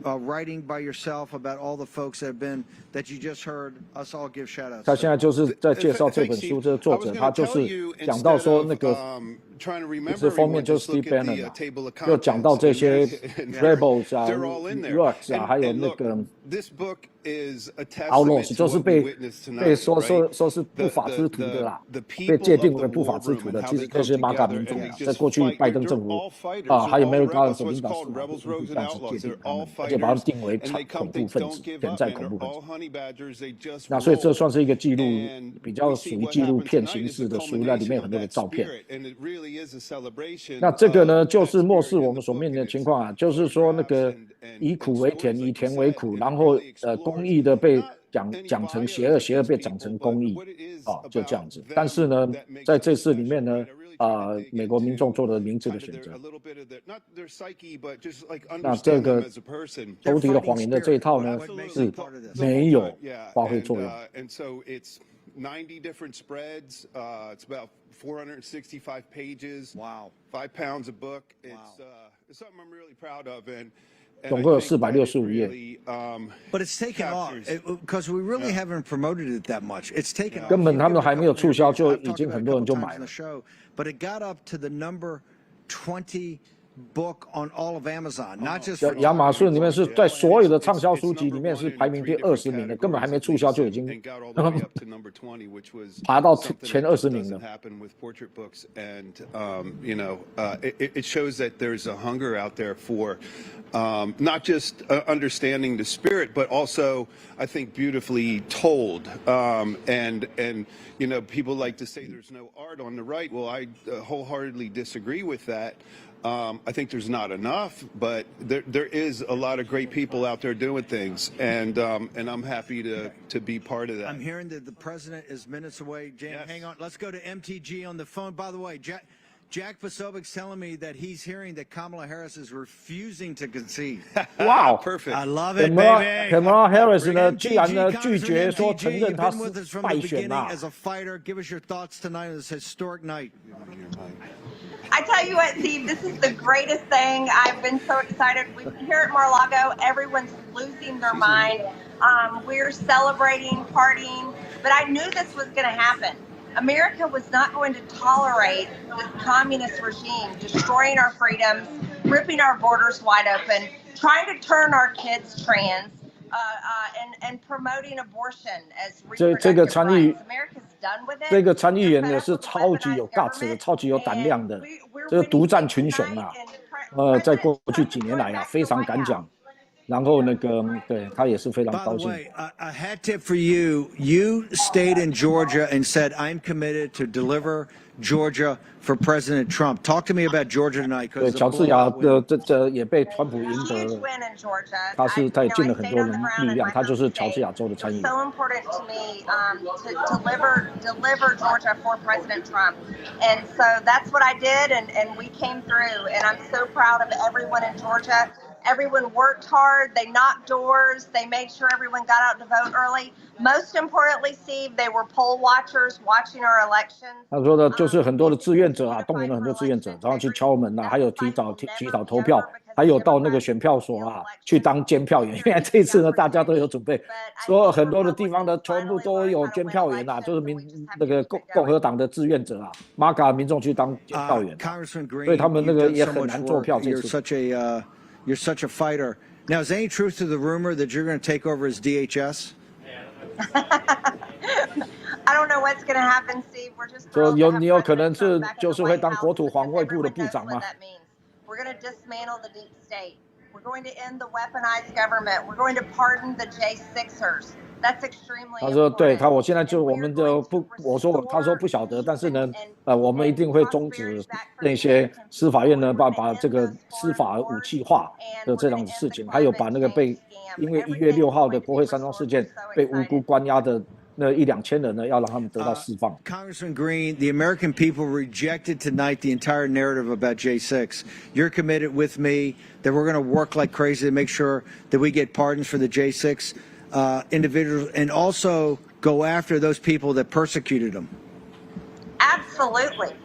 writing by yourself about all the folks that you just heard us all give shout outs. 他现在就是在介绍这本书，这个作者他就是讲到说那个 trying to 其 remember 实封 everyone, 面就是 just look Steve at the Bannon 啊， table of 就讲到 contents. 这些 And rebels 啊 they're all in there.，Rocks 啊，还有 And 那 look, 个 this book is a testament outlaws， to 就是 what we 被 witnessed 被 tonight, 说 right? 是不法之徒的啦， The 被界 people 定 of 为 the 不法 war 之 room 徒 and 的， how 其 they 实那 come 些马卡 together 民众 and 啊， they 在 just 过去 fight. 拜 They're 登政府 all fighters. 啊，还有 They're 没 all 有高 rebels. 手 What's 领导 called 是哪 rebels, 部 rogues, 分 and 暂时界 outlaws. 定 They're 他 all 们，而且把他们 fighters. 定为 And they 恐 come, 怖 they 分 don't 子， give 潜 up, 在 man. 恐 They're 怖分 all 子。 honey badgers. They just 那所以这 roll. 算是一个记录， And 比较 we 属 see 于 what 纪录 happened 片 tonight 形 is 式 the 的书，那里 culmination 面 of 很多的 that 照片。 spirit, and it really is a celebration 那这个呢， of 就 that 是末 spirit 世我 in 们 the 所 book 面临的 and 情 its 况啊，就是说那 photographs 个 and 以苦 and 为甜， stories, 以 like you 甜为 said, 苦， and 然 it 后 really explores 公益的被 not 讲 any 成 bios 邪恶， of 邪恶 these 被讲 people, 成 but 公益 what it is 啊，就这样 about 子。但是 them 呢， that makes 在 them 这次里 special. 面呢， And I really try to dig 美国民众 into 做了明智的 kind 选 of 择 their, a。little bit of their, not their psyche, but just like 那这 understand them 个 as a person. 仇敌的谎言的这一套呢， Absolutely. 是 The 没 whole 有 time, yeah. 发挥作用。 And so it's 90 different spreads. It's about 465 pages. Wow. 5 pounds a book. It's something I'm really proud of. And 总共有465页。 But it's taken off because we really haven't promoted it that much. It's taken off. 根本他们还没有促销，就已经很多人就买了。 But it got up to the number 20 book on all of Amazon, not just 亚马逊里面是在所有的畅销书籍里面是排名第20名的，根本还没促销就已经爬到前20名了。 You know, it shows that there's a hunger out there for not just understanding the spirit, but also, I think, beautifully told. And you know, people like to say there's no art on the right. Well, I wholeheartedly disagree with that. I think there's not enough, but there is a lot of great people out there doing things, and I'm happy to be part of that. I'm hearing that the president is minutes away. Jan, yes. Hang on. Let's go to MTG on the phone. By the way, Jack Posovic's telling me that he's hearing that Kamala Harris is refusing to concede. Wow, perfect! I love it, baby. Kamala Harris 呢，居然呢拒绝说承认他是败选啊。 As a fighter, give us your thoughts tonight on this historic night. I tell you what, Steve, this is the greatest thing. I've been so excited. Here at Mar-a-Lago, everyone's losing their mind. We're celebrating, partying, but I knew this was going to happen. America was not going to tolerate this communist regime destroying our freedoms, ripping our borders wide open, trying to turn our kids trans, and promoting abortion as reproductive rights. America's done with it. 这个参议员呢是超级有 guts 的，超级有胆量的，这个独占群雄啊。在过去几年来啊，非常敢讲。然后那个，对他也是非常高兴。By the way, a hat tip for you. You stayed in Georgia and said, "I'm committed to deliver Georgia for President Trump." Talk to me about Georgia tonight. 对，乔治亚的这也被川普赢得了，他也尽了很多人力量，他就是乔治亚州的参议员。So important to me to deliver Georgia for President Trump, and so that's what I did, and we came through, and I'm so proud of everyone in Georgia. Everyone worked hard, they knocked doors, they made sure everyone got out to vote early. Most importantly, Steve, they were poll watchers watching our elections. 他说的就是很多的志愿者啊，动员了很多志愿者，然后去敲门啊，还有提早投票，还有到那个选票所啊去当监票员。因为这次呢，大家都有准备，所有很多的地方的全部都有监票员啊，就是那个共和党的志愿者啊，MAGA 民众去当监票员，所以他们那个也很难做票。这次。You're such a fighter. Now, is there any truth to the rumor that you're going to take over as DHS? I don't know what's going to happen, Steve. We're just. 你有可能就是会当国土防卫部的部长吗？ We're going to dismantle the deep state. We're going to end the weaponized government. We're going to pardon the J6ers. That's extremely. 他说对我现在就我们就不他说不晓得，但是呢我们一定会终止那些司法院呢把这个司法武器化的这样的事情，还有把那个因为1月6号的国会山庄事件被无辜关押的那1-2千人呢，要让他们得到释放。Congressman Green, the American people rejected tonight the entire narrative about J6. You're committed with me that we're going to work like crazy to make sure that we get pardons for the J6 individuals and also go after those people that persecuted them. Absolutely.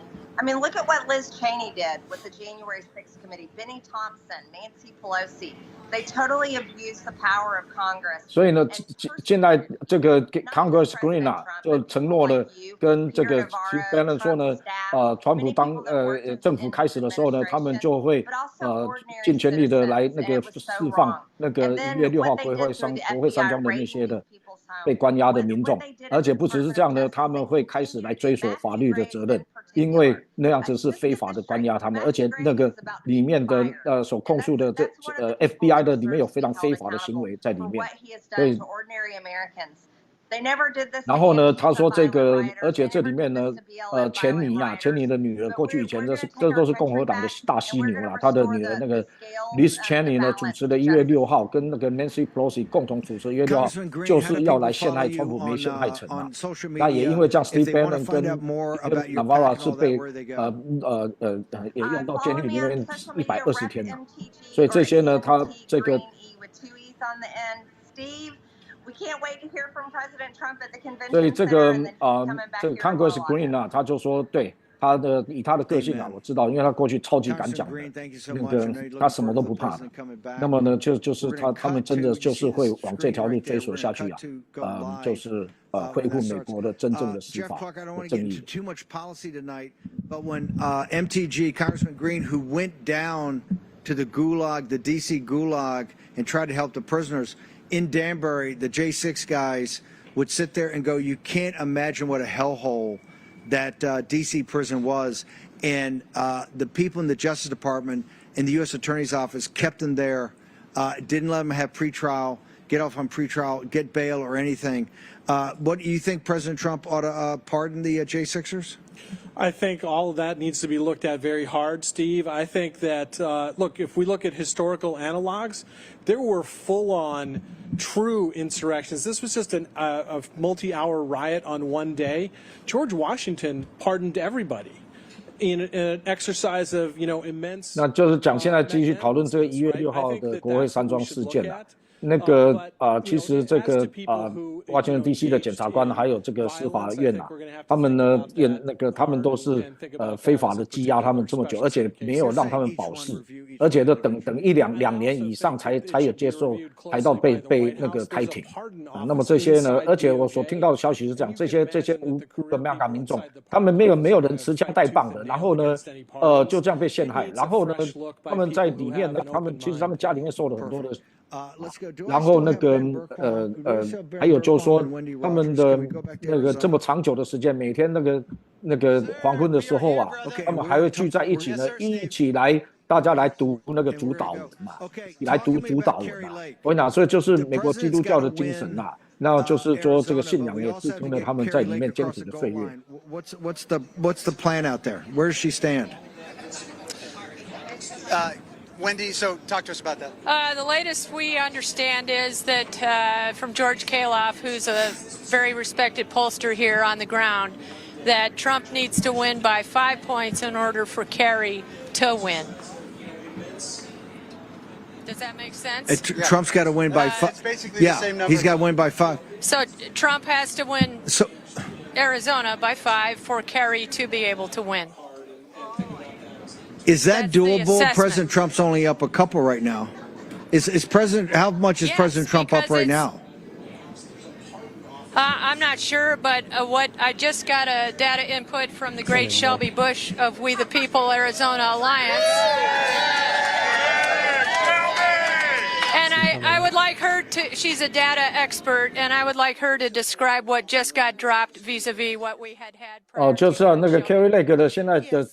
I mean, look at what Liz Cheney did with the January 6th committee. Benny Thompson, Nancy Pelosi, they totally abused the power of Congress. 所以呢，现在这个 Congressional 啊，就承诺了跟这个 Bannon 说呢，川普政府开始的时候呢，他们就会尽全力的来那个释放那个1月6号国会山庄的那些的被关押的民众，而且不只是这样呢，他们会开始来追索法律的责任。因为那样子是非法的关押他们，而且那个里面的所控诉的FBI 的里面有非常非法的行为在里面，所以。然后呢，他说这个，而且这里面呢，钱尼的女儿，过去以前这都是共和党的大犀牛啦，他的女儿那个 Liz Cheney 呢，主持的1月6号跟那个 Nancy Pelosi 共同主持1月6号，就是要来陷害川普，没陷害成啊。那也因为这样 ，Steve Bannon 跟 Navarro 是被也用到监狱里面120天了，所以这些呢，他这个。所以这个这个 Congressional 啊，他就说，对以他的个性啊，我知道，因为他过去超级敢讲的，那个他什么都不怕的。那么呢，就是他们真的就是会往这条路追索下去啊，就是恢复美国的真正的司法的正义。But when MTG Congressman Green, who went down to the Gulag, the DC Gulag, and tried to help the prisoners. In Danbury, the J6 guys would sit there and go, you can't imagine what a hellhole that D.C. prison was. And the people in the Justice Department and the U.S. Attorney's Office kept them there, didn't let them have pretrial, get off on pretrial, get bail or anything. What do you think President Trump ought to pardon the J6ers? I think all of that needs to be looked at very hard, Steve. I think that, look, if we look at historical analogs, there were full-on true insurrections. This was just a multi-hour riot on one day. George Washington pardoned everybody in an exercise of, immense. 那就是讲现在继续讨论这个1月6号的国会山庄事件了。那个其实这个华盛顿 DC 的检察官还有这个司法院啊，他们呢他们都是非法的羁押他们这么久，而且没有让他们保释，而且都等2年以上才有接受，才到被那个开庭啊。那么这些呢，而且我所听到的消息是这样，这些无辜的美港民众，他们没有人持枪带棒的，然后呢就这样被陷害，然后呢他们在里面呢，其实他们家里面受了很多的。然后那个还有就是说他们的那个这么长久的时间，每天那个黄昏的时候啊，他们还会聚在一起呢，一起来大家来读那个主导文嘛，来读主导文嘛。我跟你讲，所以就是美国基督教的精神呐，那就是说这个信仰也支撑了他们在里面坚持的岁月。What's the plan out there? Where does she stand? Wendy, so talk to us about that. The latest we understand is that from George Kaloff, who's a very respected pollster here on the ground, that Trump needs to win by 5 points in order for Kerry to win. Does that make sense? Trump's got to win by 5. It's basically the same number. He's got to win by 5. So Trump has to win Arizona by 5 for Kerry to be able to win. Is that doable? President Trump's only up a couple right now. How much is President Trump up right now? I'm not sure, but what I just got a data input from the great Shelby Bush of We the People Arizona Alliance. And I would like her to, she's a data expert, and I would like her to describe what just got dropped vis-a-vis what we had. 就是那个 Kerry Lake 的现在的。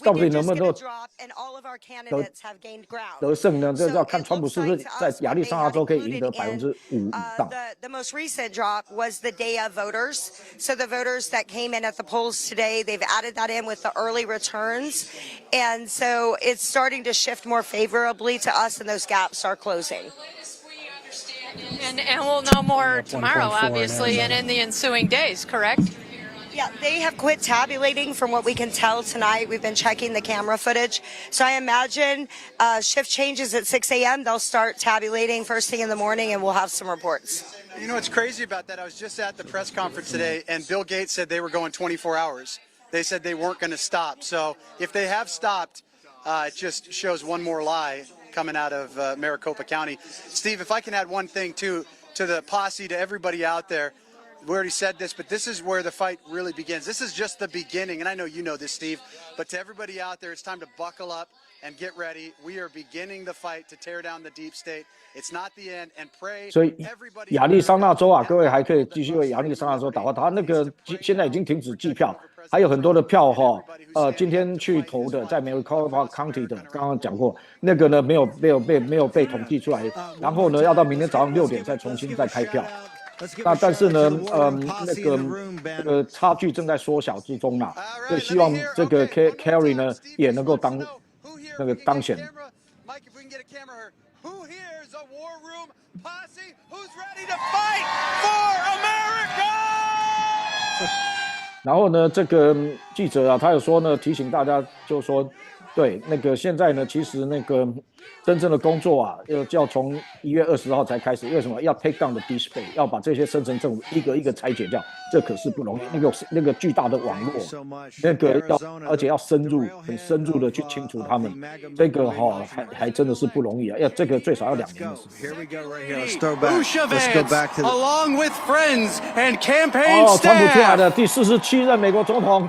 到底能不能得胜呢？这要看川普是不是在亚利桑那州可以赢得5%以上。The most recent drop was the day of voters. So the voters that came in at the polls today, they've added that in with the early returns, and so it's starting to shift more favorably to us, and those gaps are closing. And we'll know more tomorrow, obviously, and in the ensuing days. Correct? Yeah, they have quit tabulating from what we can tell tonight. We've been checking the camera footage. So I imagine shift changes at 6 a.m. They'll start tabulating first thing in the morning, and we'll have some reports. You know what's crazy about that? I was just at the press conference today, and Bill Gates said they were going 24 hours. they said they weren't going to stop. So if they have stopped, it just shows one more lie coming out of Maricopa County. Steve, if I can add one thing too, to the posse, to everybody out there, we already said this, but this is where the fight really begins. This is just the beginning, and I know you know this, Steve, but to everybody out there, it's time to buckle up and get ready. We are beginning the fight to tear down the deep state. It's not the end, and pray. 所以亚利桑那州啊，各位还可以继续为亚利桑那州打话。他那个现在已经停止计票，还有很多的票哈，今天去投的，在Maricopa County 的，刚刚讲过，那个呢没有被统计出来，然后呢要到明天早上6点再重新再开票。那但是呢，这个差距正在缩小之中啦，所以希望这个 Kerry 呢也能够当选。然后呢，这个记者啊，他有说呢，提醒大家，就是说，对那个现在呢，其实那个真正的工作啊，要从1月20号才开始。为什么要 take down the deep state， 要把这些深层政府一个一个拆解掉？这可是不容易。那个巨大的网络，那个而且要很深入的去清除他们。这个还真的是不容易啊！这个最少要2年的时间。Along with friends and campaign staff. 川普出来的第47任美国总统。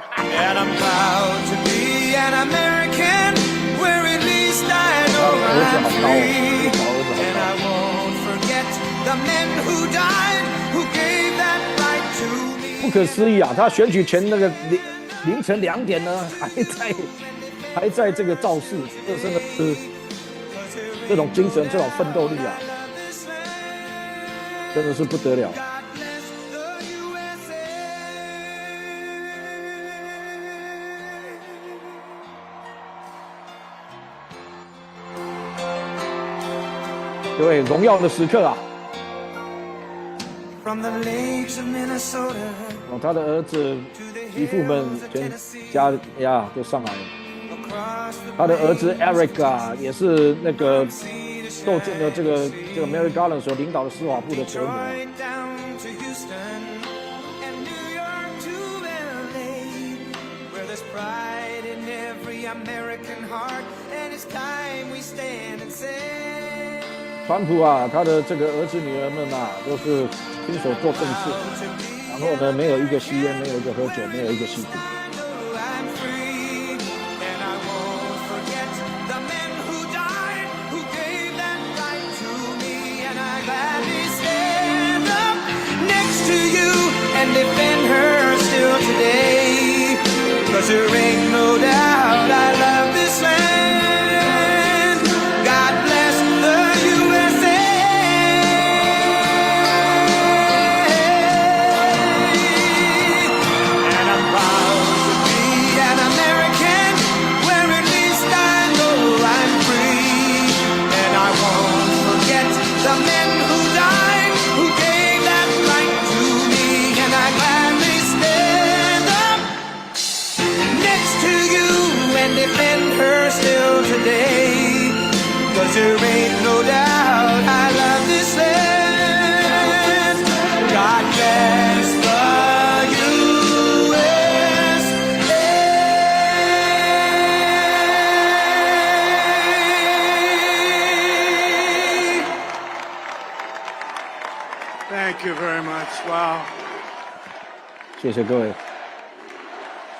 And I'm proud to be an American, where at least I know I'm free. And I won't forget the men who died, who gave that right to me. 不可思议啊！他选举前那个凌晨2点呢，还在这个造势，这真的是这种精神、这种奋斗力啊，真的是不得了。各位，荣耀的时刻啊！他的儿子、媳妇们全家呀都上来了。他的儿子 Eric 啊，也是那个受尽了这个 Merrick Garland 所领导的司法部的折磨。川普啊，他的这个儿子女儿们啊，都是亲手做正事，然后呢，没有一个吸烟，没有一个喝酒，没有一个吸毒。There ain't no doubt I love this land. God bless the USA. Thank you very much. Wow. 谢谢各位。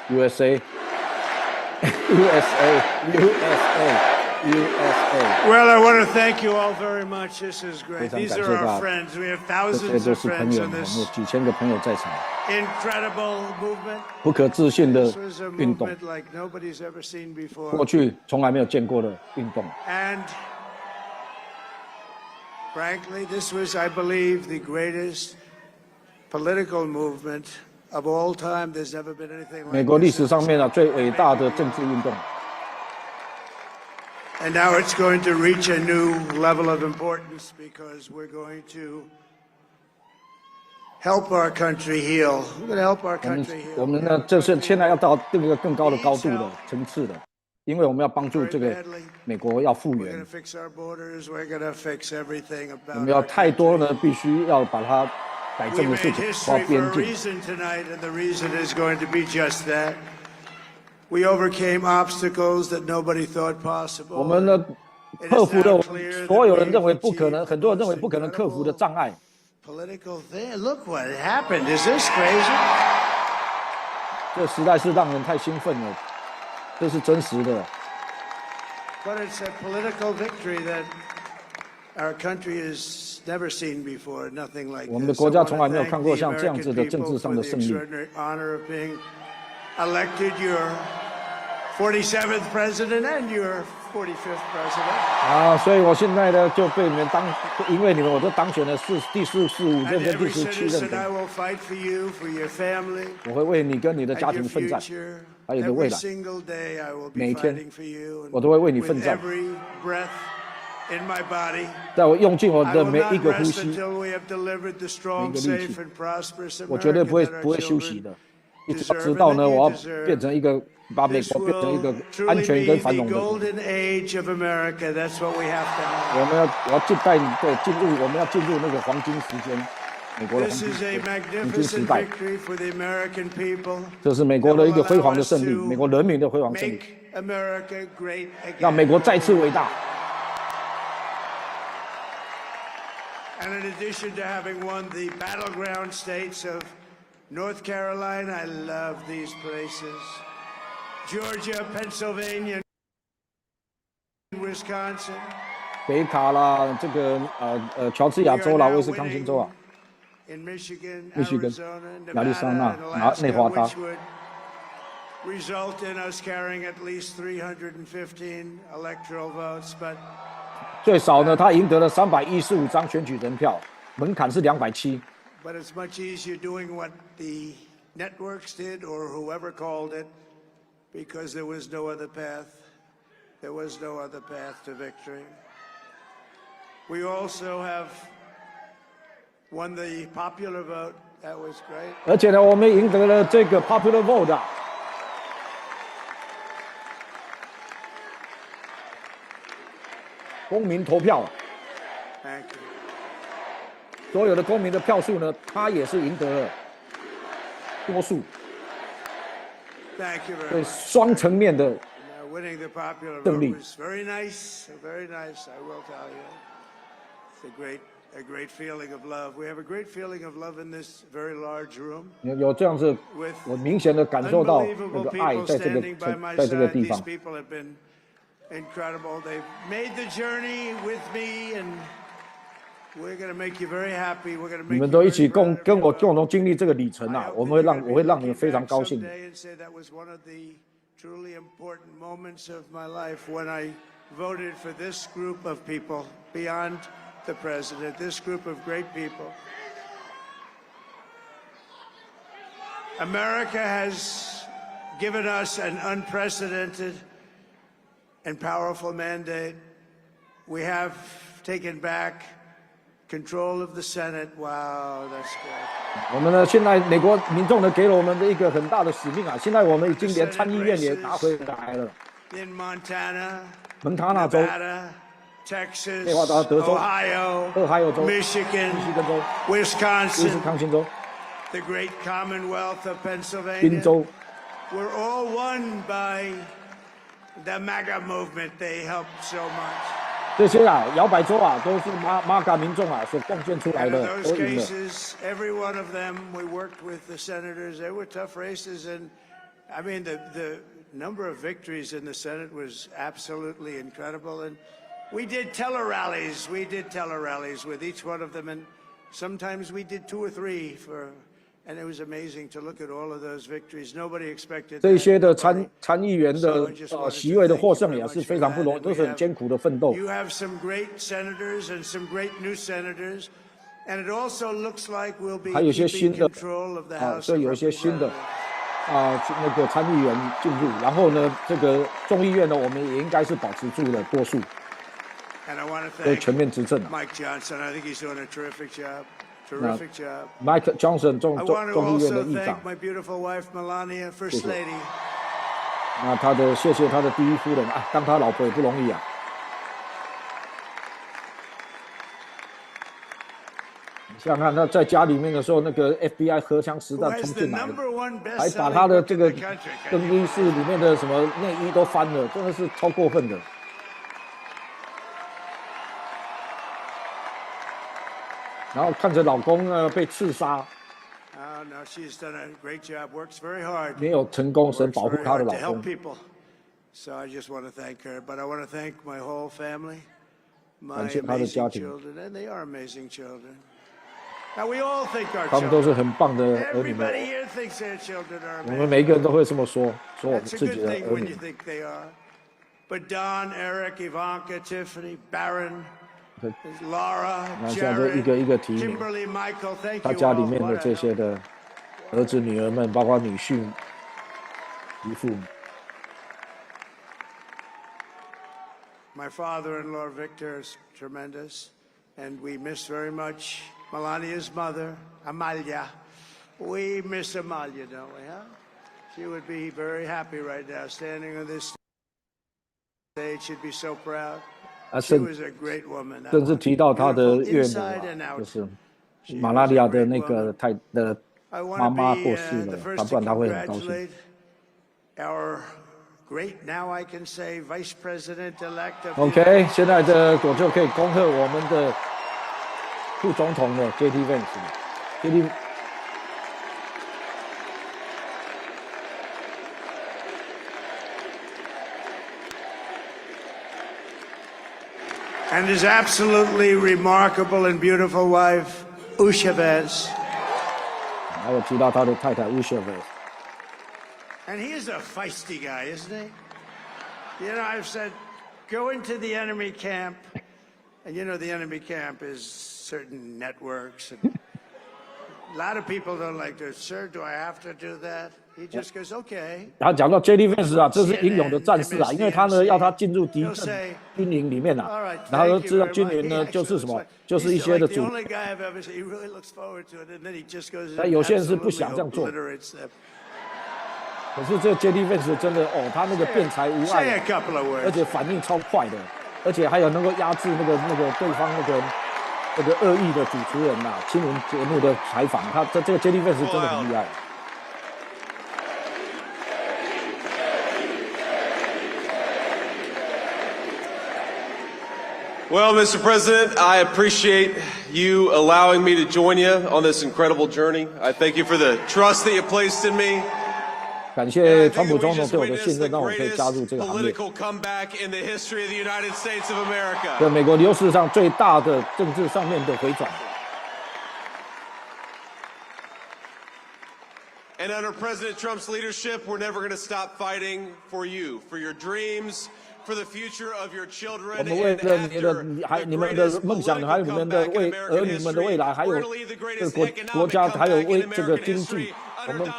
USA. USA. USA. USA. Well, I want to thank you all very much. This is great. These are our friends. We have thousands of friends in this 几千个朋友在场。incredible movement. 不可置信的 This was a 运动， movement like nobody's ever seen before. 过去从来没有见过的运动。And frankly, this was, I believe, the greatest political movement of all time. There's never been anything like 美国历史 this. 上面最伟大的政治运动。And now it's going to reach a new level of importance because we're going to help our country heal. We're going to help our country heal. 我们呢，这是现在要到这个更高的高度的层次的，因为我们要帮助这个美国要复 We're 原 going to，fix our borders. We're going to fix everything 我 about 们要 our 太多 country. 呢，必须要把它改正的事情，划边境。我们呢克服了所有人认为不可能，很多人认为不可能克服的障碍。这实在是让人太兴奋了，这是真实的。But it's a political victory that our country has never seen before. Nothing like this. 我们的国家从来没有看过像这样子的政治上的胜利。Honor of being elected your 47th president and your 45th president. 所以我现在呢就被你们因为你们我就当选了第45任跟第17任。我会为你跟你的家庭奋战。还有你的未来，每一天我都会为你奋战，在我用尽我的每一个呼吸，每一个力气，我绝对不会休息的，一直到呢我要变成一个把美国变成一个安全跟繁荣的国。我要我们要进入那个黄金时间。美国的黄金时代，这是美国的一个辉煌的胜利，美国人民的辉煌胜利，让美国再次伟大。And in addition to having won the battleground states of North Carolina, I love these places. Georgia, Pennsylvania, Wisconsin. 北卡啦，这个乔治亚州啦，威斯康星州啊。In Michigan, Arizona, 亚利桑那、内华达 result in us carrying at least 315 electoral votes, but 最少呢，他赢得了315张选举人票，门槛是270。But it's much easier doing what the networks did or whoever called it, because there was no other path. There was no other path to victory. We also have won the popular vote. That was great. 而且呢，我们赢得了这个 popular vote 啊，公民投票。Thank you. 所有的公民的票数呢，他也是赢得了多数。Thank you very much. 对双层面的 winning the popular 胜 vote 利。 was very nice, very nice. I will tell you, it's a great feeling of love. We have a great feeling of love in this very large room. 有这样子，我明显的感受到那个爱在这个地方。 These people have been incredible. They've made the journey with me, and we're going to make you very happy. We're going to make 你们都一起跟我共同经历这个旅程啊，我会让你们非常高兴。 That was one of the truly important moments of my life when I voted for this group of people beyond the president, this group of great people. America has given us an unprecedented and powerful mandate. We have taken back control of the Senate. Wow, that's good. 我们呢，现在美国民众呢给了我们的一个很大的使命啊，现在我们已经连参议院也拿回来了。 In Montana, 蒙塔纳州、 Texas, 内华达、德州、 俄亥俄州、 Michigan, 密西根州、 Wisconsin, 威斯康星州、 the great Commonwealth of 宾 Pennsylvania. 州， We're all won by the MAGA movement. They helped so much. 这些啊，摇摆州啊，都是MAGA民众啊所贡献出来 And in 的， those 都赢了。 cases, every one of them, we worked with the senators. They were tough races, and I mean the number of victories in the Senate was absolutely incredible. And we did tele-rallies. We did tele-rallies with each one of them, and sometimes we did 2 or 3 and it was amazing to look at all of those victories. Nobody expected 这 that. 些的参议员的席位的获胜也是非常不容易，都是很艰苦的奋斗。 You have some great senators and some great new senators, and it also looks like we'll be 还有一些 keeping 新的 control of the 啊， House 所以有一些 of 新的 Representatives. 那个参议员进入，然后呢，这个众议院呢，我们也应该是保持住了多数， And I want to 对 thank 全面执政啊。 Mike Johnson. I think he's doing a terrific job. 那 Terrific job. Mike Johnson 众 I want to 议院的 also 议长 thank，my beautiful wife Melania, First 谢谢 Lady. 那谢谢他的第一夫人啊，当他老婆也不容易啊。想看他在家里面的时候，那个 FBI 荷枪实弹冲进来了，还把他的这个更衣室里面的什么内衣都翻了，真的是超过分的。然后看着老公呢被刺杀，没有成功，神保护她的老公。So I just want to thank her, but I want to thank my whole family, my 感谢她的家 amazing 庭， children, and they are amazing children. Now we all think our 他们都是 children. 很棒的儿女们。 Everybody here thinks their children are 我 amazing. 们每一个人都会这么说，说我们 That's a 自 good 己的 thing 儿 when 女 you。think they are. But Don, Eric, Ivanka, Tiffany, Barron, Laura, 那现在就一个一个提名， Kimberly, Michael, thank 他 you 家里 all. 面的 What 这 a- 些的儿子女儿们，包括女婿、姨父。 My father-in-law Victor is tremendous, and we miss very much Melania's mother, Amalia. We miss Amalia, don't we, huh? She would be very happy right now, standing on this stage. She'd be so proud. She was a great woman. 甚至提到他的岳母 Inside 啊 and，out. 就是马拉利亚的那个妈妈过世了，他不然他会很高兴。 Our great, now I can say, Vice President-elect of OK， 现在的我就可以恭贺我们的副总统的 JD Vance。JD and his absolutely remarkable and beautiful wife, Usha Vance. 还有提到他的太太 Usha Vance。 And he is a feisty guy, isn't he? You know, I've said, go into the enemy camp, and you know the enemy camp is certain networks. And a lot of people don't like to, sir, do I have to do that? He just goes, okay. 他讲到 JD Vance 啊，这是英勇的战士啊，因为他呢要他进入敌阵军营里面啊，然后知道军营呢就是什么，就是一些的主。但有些人是不想这样做。 可是这 JD Vance 真的哦，他那个辩才无碍，而且反应超快的，而且还有能够压制那个对方那个恶意的主持人呐，新闻节目的采访，他这个 JD Vance 真的很厉害。 Well, Mr. President, I appreciate you allowing me to join you on this incredible journey. I thank you for the trust that you placed in me. 感谢川普总统对我的信任，让我可以加入这个行列。 在美国历史上最大的政治上面的回转。 And under President Trump's leadership, we're never going to stop fighting for you, for your dreams, for the future of your children. 我们为了你们的梦想，还有你们的儿女们的未来，还有这个国家，还有为这个经济，我们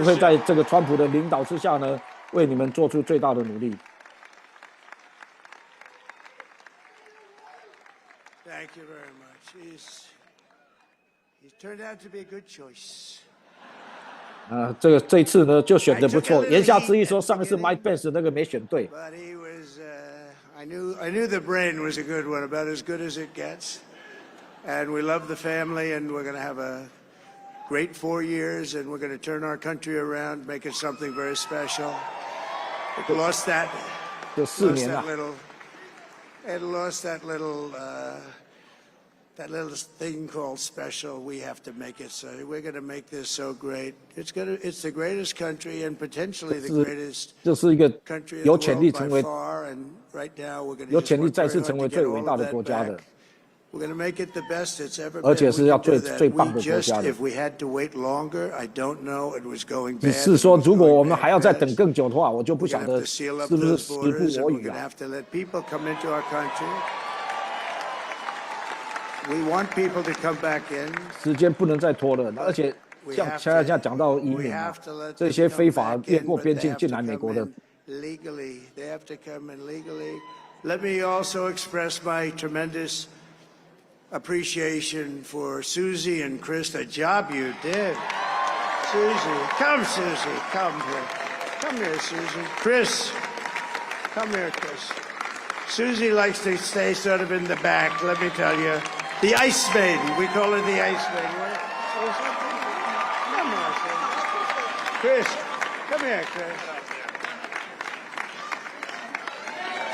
会在这个川普的领导之下呢，为你们做出最大的努力。 Thank you very much. He's turned out to be a good choice. 这一次呢就选得不错，言下之意说上一次 Mike Pence 那个没选对。 But he was, I knew the brain was a good one, about as good as it gets. And we love the family, and we're going to have a great 4 years, and we're going to turn our country around, make it something very special. It lost that little thing called special. We have to make it so. We're going to make this so great. It's the greatest country and potentially the greatest country in the world by far. And right now we're going to just work very hard to get all of that back. We're going to make it the best it's ever been. We just, if we had to wait longer, I don't know. It was going bad. 只是说，如果我们还要再等更久的话，我就不晓得是不是时不我与啊。 We're going to have to let people come into our country. We want people to come back in. 时间不能再拖了，而且像现在讲到移民啊，这些非法越过边境进来美国的。 Legally, they have to come in legally. Let me also express my tremendous appreciation for Susie and Chris. The job you did, Susie. Come, Susie. Come here. Come here, Susie. Chris. Come here, Chris. Susie likes to stay sort of in the back. Let me tell you. The Ice Maiden. We call her the Ice Maiden. Come on, Chris. Come here, Chris.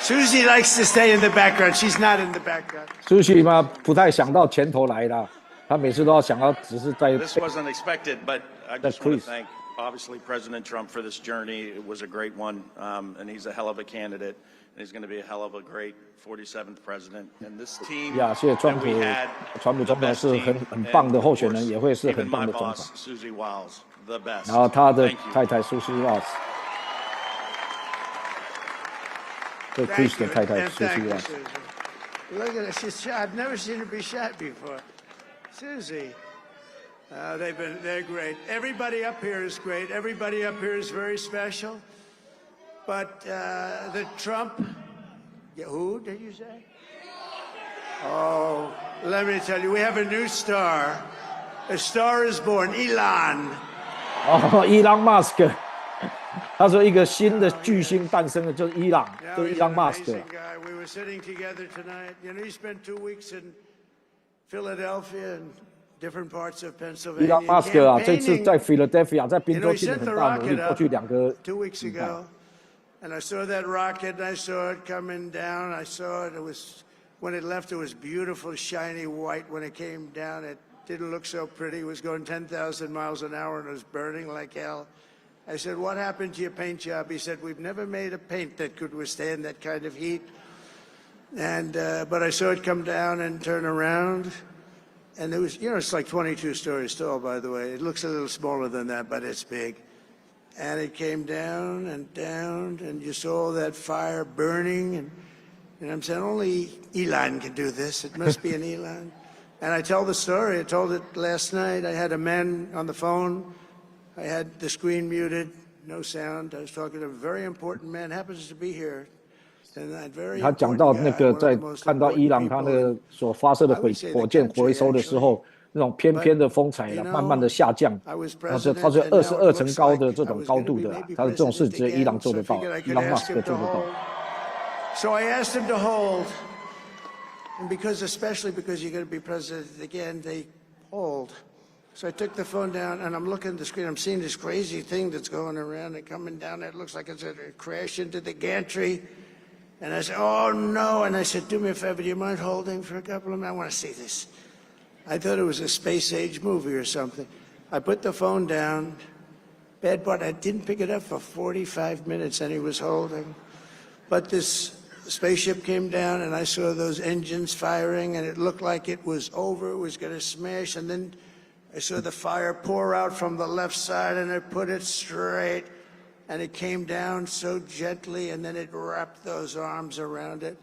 Susie likes to stay in the background. She's not in the background. Susie 嘛，不太想到前头来啦，她每次都要想要只是在。This wasn't expected, but I just want to thank obviously President Trump for this journey. It was a great one, and he's a hell of a candidate, and he's going to be a hell of a great 47th president. And this team 呀，谢谢川普，川普总统是很棒的候选人，也会是很棒的总统。Susie Wiles, the best. 然后他的太太 Susie Wiles。这 Chris 的太太 Susie Wiles。Look at her. She's shy. I've never seen her be shy before. Susie. They're great. Everybody up here is great. Everybody up here is very special. But the Trump, who did you say? Oh, let me tell you, we have a new star. A star is born, Elon. 哦，伊朗马斯克，他说一个新的巨星诞生了，就是伊朗，就是伊朗马斯克。We were sitting together tonight. You know, he spent 2 weeks in Philadelphia and different parts of Pennsylvania. 伊朗马斯克啊，这次在 Philadelphia 在宾州尽了很大努力，过去2个2 weeks ago, and I saw that rocket, and I saw it coming down. I saw it. It was when it left, it was beautiful, shiny white. When it came down, it didn't look so pretty. It was going 10,000 miles an hour, and it was burning like hell. I said, "What happened to your paint job?" He said, "We've never made a paint that could withstand that kind of heat." And but I saw it come down and turn around. And it was, you know, it's like 22 stories tall, by the way. It looks a little smaller than that, but it's big. And it came down, and you saw that fire burning. And I'm saying, only Elon can do this. It must be an Elon. And I tell the story. I told it last night. I had a man on the phone. I had the screen muted, no sound. I was talking to a very important man, happens to be here. 他讲到那个在看到伊朗他那个所发射的火箭回收的时候，那种翩翩的风采慢慢的下降，然后它是22层高的这种高度的，他的这种事只有伊朗做得到，伊朗马斯克做得到。So I asked him to hold, and especially because you're going to be president again, they hold. So I took the phone down, and I'm looking at the screen. I'm seeing this crazy thing that's going around and coming down. It looks like it's going to crash into the gantry. And I said, "Oh, no." And I said, "Do me a favor, do you mind holding for a couple of minutes? I want to see this." I thought it was a space-age movie or something. I put the phone down. Bad part, I didn't pick it up for 45 minutes, and he was holding. But this spaceship came down, and I saw those engines firing, and it looked like it was over. It was going to smash. And then I saw the fire pour out from the left side, and it put it straight. And it came down so gently, and then it wrapped those arms around it,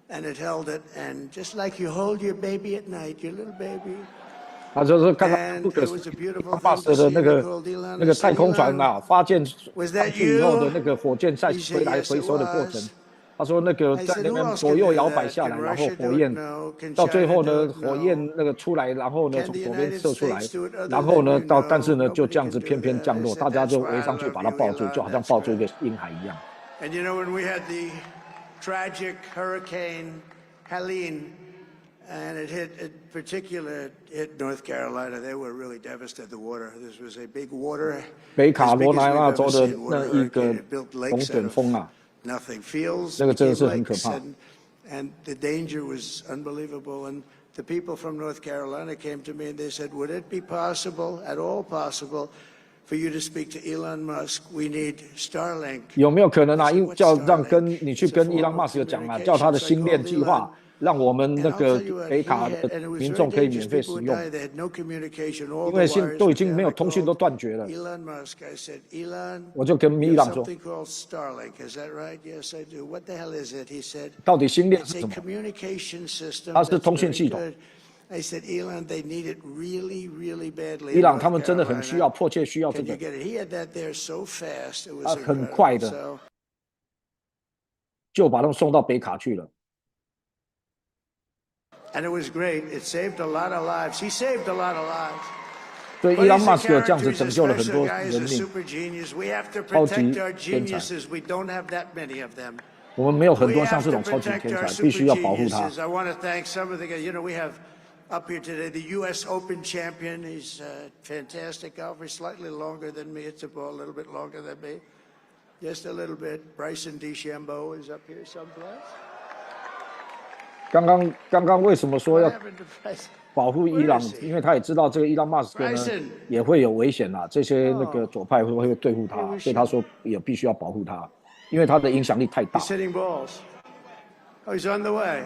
and it held it. And just like you hold your baby at night, your little baby. 他就是看到那个马斯克的那个太空船啊，发箭上去以后的那个火箭再回来回收的过程。他说那个在那边左右摇摆下来，然后火焰到最后呢，火焰那个出来，然后呢从左边射出来，然后呢但是呢就这样子翩翩降落，大家就围上去把它抱住，就好像抱住一个婴孩一样。And you know when we had the tragic Hurricane Helene, and it hit North Carolina, they were really devastated. The water. This was a big water. 北卡罗来纳州的那一个龙卷风啊。Nothing feels. 这个真的是很可怕。And the danger was unbelievable. And the people from North Carolina came to me and they said, "Would it be possible, at all possible, for you to speak to Elon Musk? We need Starlink." 有没有可能啊？让你去跟伊朗马斯克讲啊，叫他的星链计划。让我们那个北卡的民众可以免费使用，因为现在都已经没有通讯都断绝了。我就跟伊朗说，到底星链是什么？它是通讯系统。伊朗他们真的很需要，迫切需要这个。他很快的就把他们送到北卡去了。And it was great. It saved a lot of lives. He saved a lot of lives. 所以伊朗马斯克这样子拯救了很多人命，超级天才。我们没有很多像这种超级天才，必须要保护他。up here today, the U.S. Open champion. He's a fantastic golfer, slightly longer than me. It's a ball a little bit longer than me, just a little bit. Bryson DeChambeau is up here someplace. 刚刚为什么说要保护伊朗？因为他也知道这个伊朗马斯克呢也会有危险啦，这些那个左派会对付他，所以他说也必须要保护他，因为他的影响力太大。He's hitting balls. Oh, he's on the way.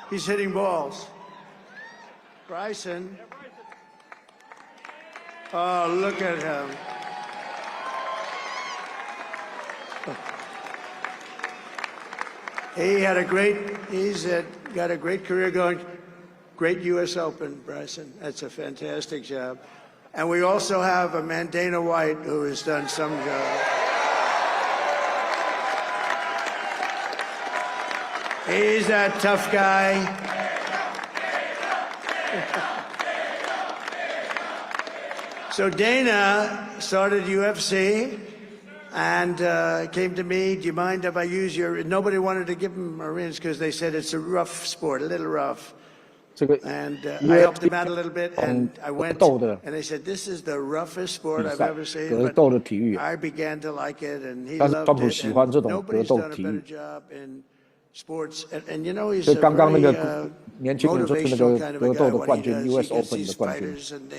He's hitting balls. Bryson. Oh, look at him. He's got a great career going. Great U.S. Open, Bryson. That's a fantastic job. And we also have a man, Dana White, who has done some job. He's a tough guy. So Dana started UFC and came to me, do you mind if I use your... Nobody wanted to give him Marines because they said it's a rough sport, a little rough. And I helped him out a little bit, and I went, and they said, this is the roughest sport I've ever seen. But I began to like it, and he loved it, and nobody's done a better job in sports. And you know, he's a very motivational kind of a guy, what he does. He gets these fighters, and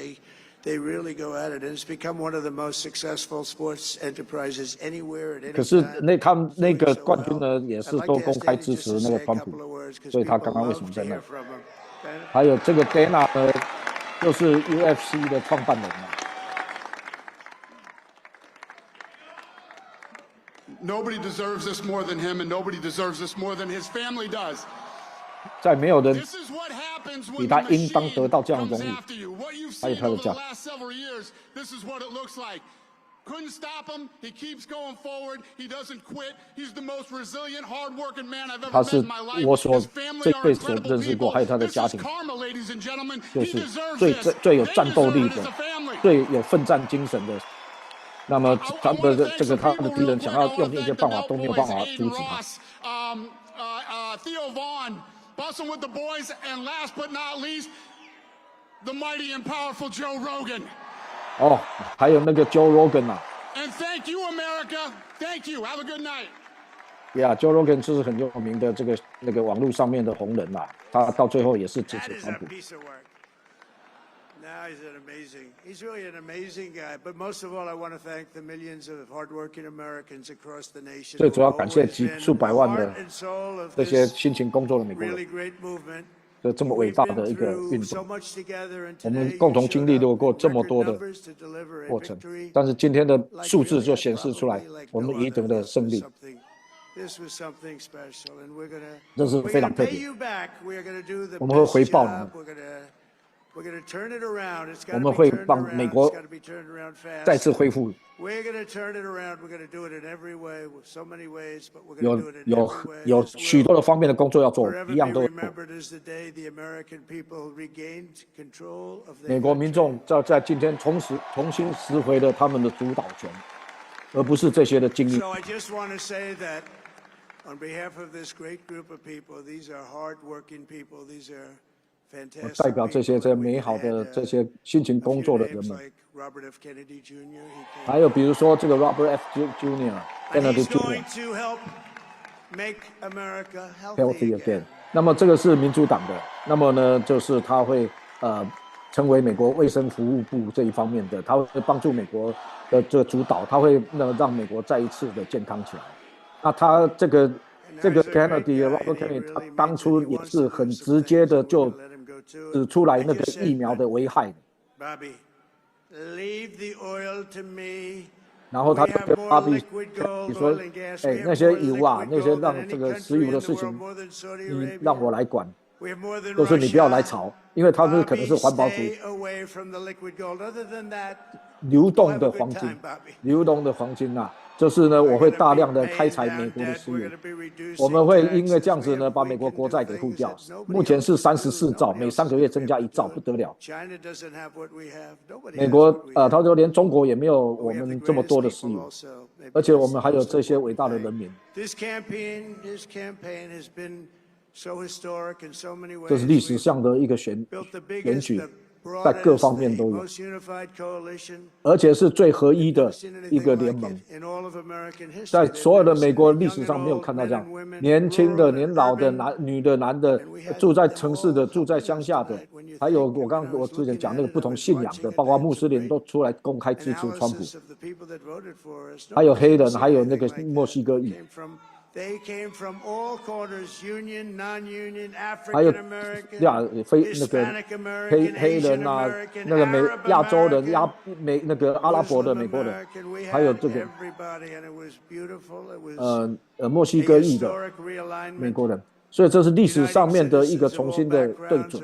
they really go at it, and it's become one of the most successful sports enterprises anywhere at any time. 可是那个冠军呢，也是都公开支持那个川普，所以他刚刚为什么在那？还有这个 Dana 呢，就是 UFC 的创办人嘛。Nobody deserves this more than him, and nobody deserves this more than his family does. 再没有人比他应当得到这样的荣誉，还有他的家。Couldn't stop him. He keeps going forward. He doesn't quit. He's the most resilient, hard-working man I've ever met in my life. 我所这辈子所认识过，还有他的家庭，就是最有战斗力的，最有奋战精神的。那么他的他的敌人想要用一些办法都没有办法阻止他。Theo Vaughn, busting with the boys, and last but not least, the mighty and powerful Joe Rogan. 哦，还有那个 Joe Rogan 啊。And thank you, America. Thank you. Have a good night. Yeah, Joe Rogan 就是很有名的那个网络上面的红人啦，他到最后也是支持川普。Now he's really an amazing guy. But most of all, I want to thank the millions of hardworking Americans across the nation. 最主要感谢数百万的这些辛勤工作的美国人。这么伟大的一个运动，我们共同经历过这么多的过程，但是今天的数字就显示出来，我们赢得了胜利，这是非常特别。我们会回报你们，我们会帮美国再次恢复。有许多的方面的工作要做，一样都有做。美国民众在今天重新拾回了他们的主导权，而不是这些的精英。我代表这些美好的这些辛勤工作的人们，还有比如说这个 Robert F. Jr.，Kennedy Jr.，Healthy again。那么这个是民主党的，那么呢，就是他会成为美国卫生服务部这一方面的，他会帮助美国的这个主导，他会让美国再一次的健康起来。那他这个 Kennedy Robert Kennedy， 他当初也是很直接的就指出来那个疫苗的危害，然后他就跟巴比说：“那些油啊，那些让这个石油的事情，你让我来管，就是你不要来吵，因为他们可能是环保组流动的黄金啊。”就是呢，我会大量的开采美国的石油，我们会因为这样子呢，把美国国债给付掉。目前是34兆，每3个月增加1兆，不得了。美国他说连中国也没有我们这么多的石油，而且我们还有这些伟大的人民。这是历史上的一个选举，在各方面都有，而且是最合一的一个联盟，在所有的美国历史上没有看到这样，年轻的、年老的、女的、男的，住在城市的、住在乡下的，还有我之前讲那个不同信仰的，包括穆斯林都出来公开支持川普，还有黑人，还有那个墨西哥裔。They came from all quarters, union, non-union, 还有 African American, 那个黑人啊，那个亚洲人、那个阿拉伯的美国人，还有这个墨西哥裔的美国人，所以这是历史上面的一个重新的对准。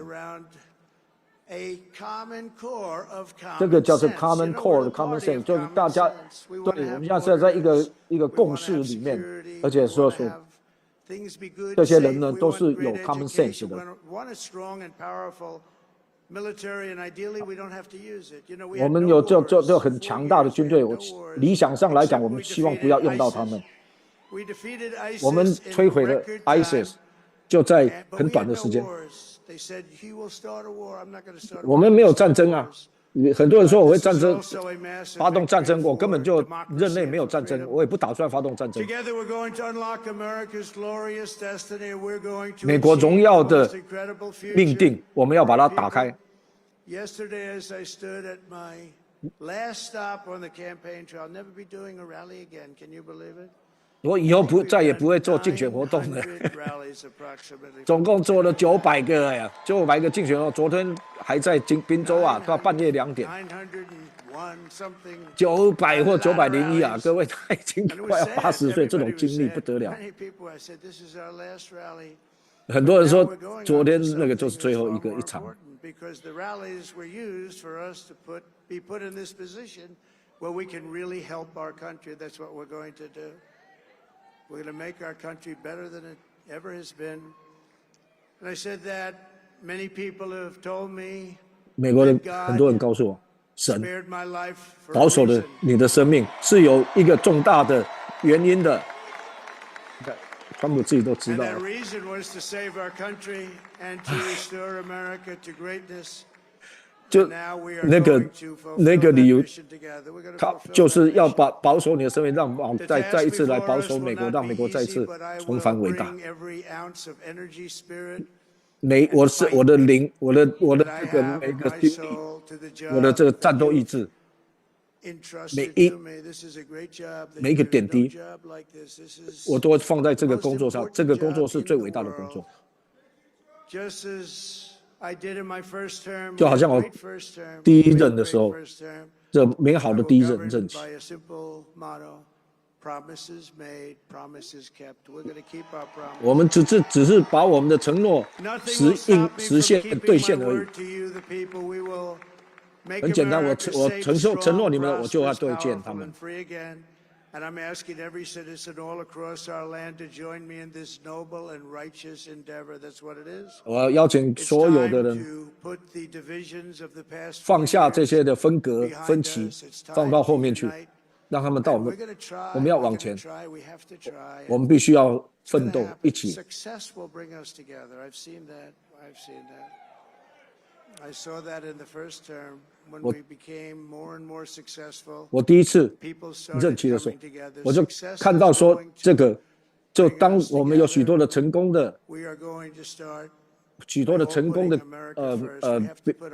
这个叫做 common core 的 common sense， 就是大家对我们现在是在一个共识里面，而且说这些人呢都是有 common sense 的。我们有就很强大的军队，理想上来讲，我们希望不要用到他们。我们摧毁了 ISIS， 就在很短的时间。我们没有战争啊！很多人说我会发动战争，我根本就任内没有战争，我也不打算发动战争。美国荣耀的命定，我们要把它打开。我以后再也不会做竞选活动了。总共做了900个呀，900个竞选活动。昨天还在宾州啊，到半夜2点。900或901啊，各位他已经快要80岁，这种经历不得了。很多人说昨天那个就是最后一场。We're going to make our country better than it ever has been. And I said that many people have told me 美国人很多人告诉我，神保守了你的生命是有一个重大的原因的。川普自己都知道了。And that reason was to save our country and to restore America to greatness. 就那个理由，他就是要保守你的生命，让再一次来保守美国，让美国再一次重返伟大。我的灵，我的这个每个精力，我的这个战斗意志，每一个点滴，我都会放在这个工作上。这个工作是最伟大的工作。就好像我第一任的时候，这美好的第一任任期，我们只是把我们的承诺实现兑现而已。很简单，我承诺你们的，我就要兑现他们。And I'm asking every citizen all across our land to join me in this noble and righteous endeavor. That's what it is. 我要邀请所有的人放下这些的分隔分歧，放到后面去，让他们到我们要往前，我们必须要奋斗一起。Success will bring us together. I've seen that. I saw that in the first term when we became more and more successful. 我第一次任期的时候，我就看到说这个，就当我们有许多的成功的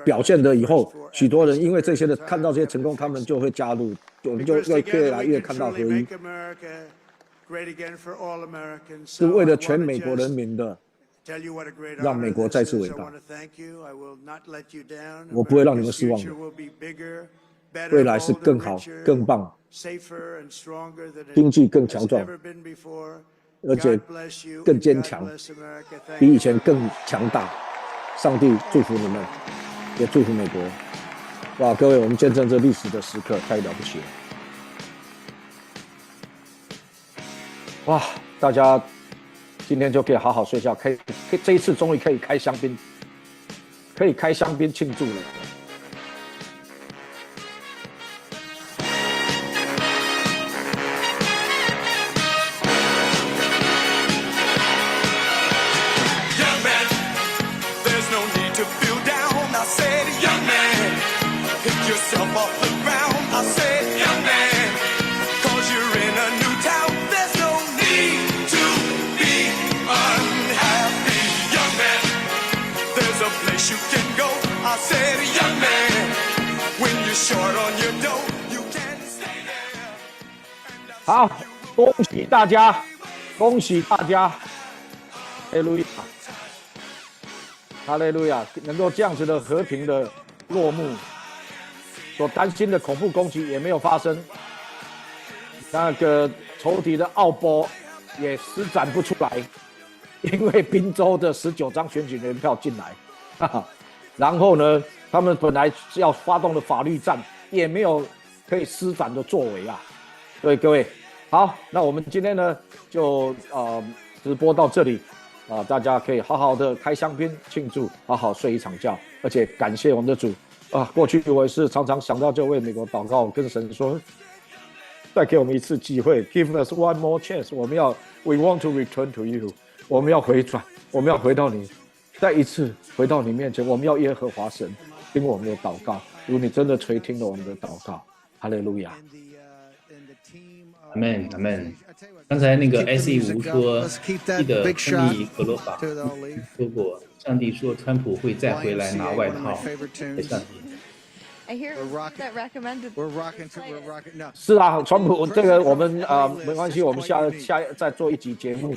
表现的以后，许多人因为这些的看到这些成功，他们就会加入，我们就会越来越看到合一，是为了全美国人民的。让美国再次伟大，我不会让你们失望的。未来是更好、更棒，经济更强壮，而且更坚强，比以前更强大。上帝祝福你们，也祝福美国。哇，各位，我们见证这历史的时刻，太了不起了！哇，大家。今天就可以好好睡觉，可以这一次终于可以开香槟庆祝了。好，恭喜大家，恭喜大家，哈利路亚，哈利路亚，能够这样子的和平的落幕，所担心的恐怖攻击也没有发生，那个仇敌的奥波也施展不出来，因为宾州的19张选举人票进来，哈哈，然后呢，他们本来要发动的法律战也没有可以施展的作为啊。对各位，好，那我们今天呢就直播到这里大家可以好好的开香槟庆祝，好好睡一场觉，而且感谢我们的主过去我也是常常想到就为美国祷告，跟神说，再给我们一次机会 ，Give us one more chance， We want to return to you， 我们要回转，我们要回到你，再一次回到你面前，我们要耶和华神听我们的祷告，如你真的垂听了我们的祷告，哈利路亚。阿门，阿门。刚才那个 SE5 说，记得亨利·格罗法说过，上帝说川普会再回来拿外套给上帝。I hear that recommended. We're rocking. No. 是啊，川普这个我们没关系，我们下再做一集节目，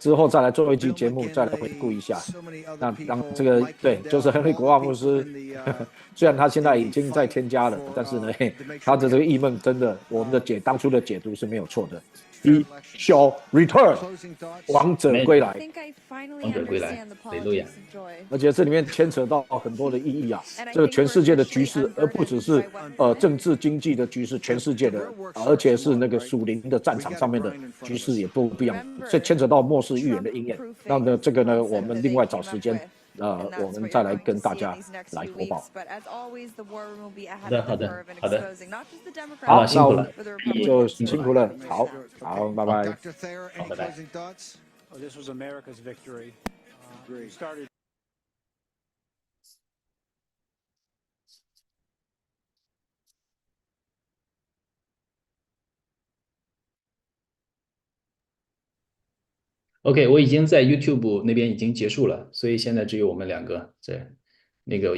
之后再来做一集节目，再来回顾一下。那让这个对，就是亨利·国王牧师，虽然他现在已经在添加了，但是呢，他的这个异梦真的，我们的当初的解读是没有错的。He shall return， 王者归来，王者归来，哈利路亚。而且这里面牵扯到很多的意义啊，这个全世界的局势，而不只是政治经济的局势，全世界的，而且是那个属灵的战场上面的局势也不一样，所以牵扯到末世预言的应验。那么这个呢，我们另外找时间。我们再来跟大家来播报。好的，好的，好的。好，那我们就辛苦了。好，好，拜拜。好，拜拜。This was America's victory. Started. OK， 我已经在 YouTube 那边已经结束了，所以现在只有我们两个在那个。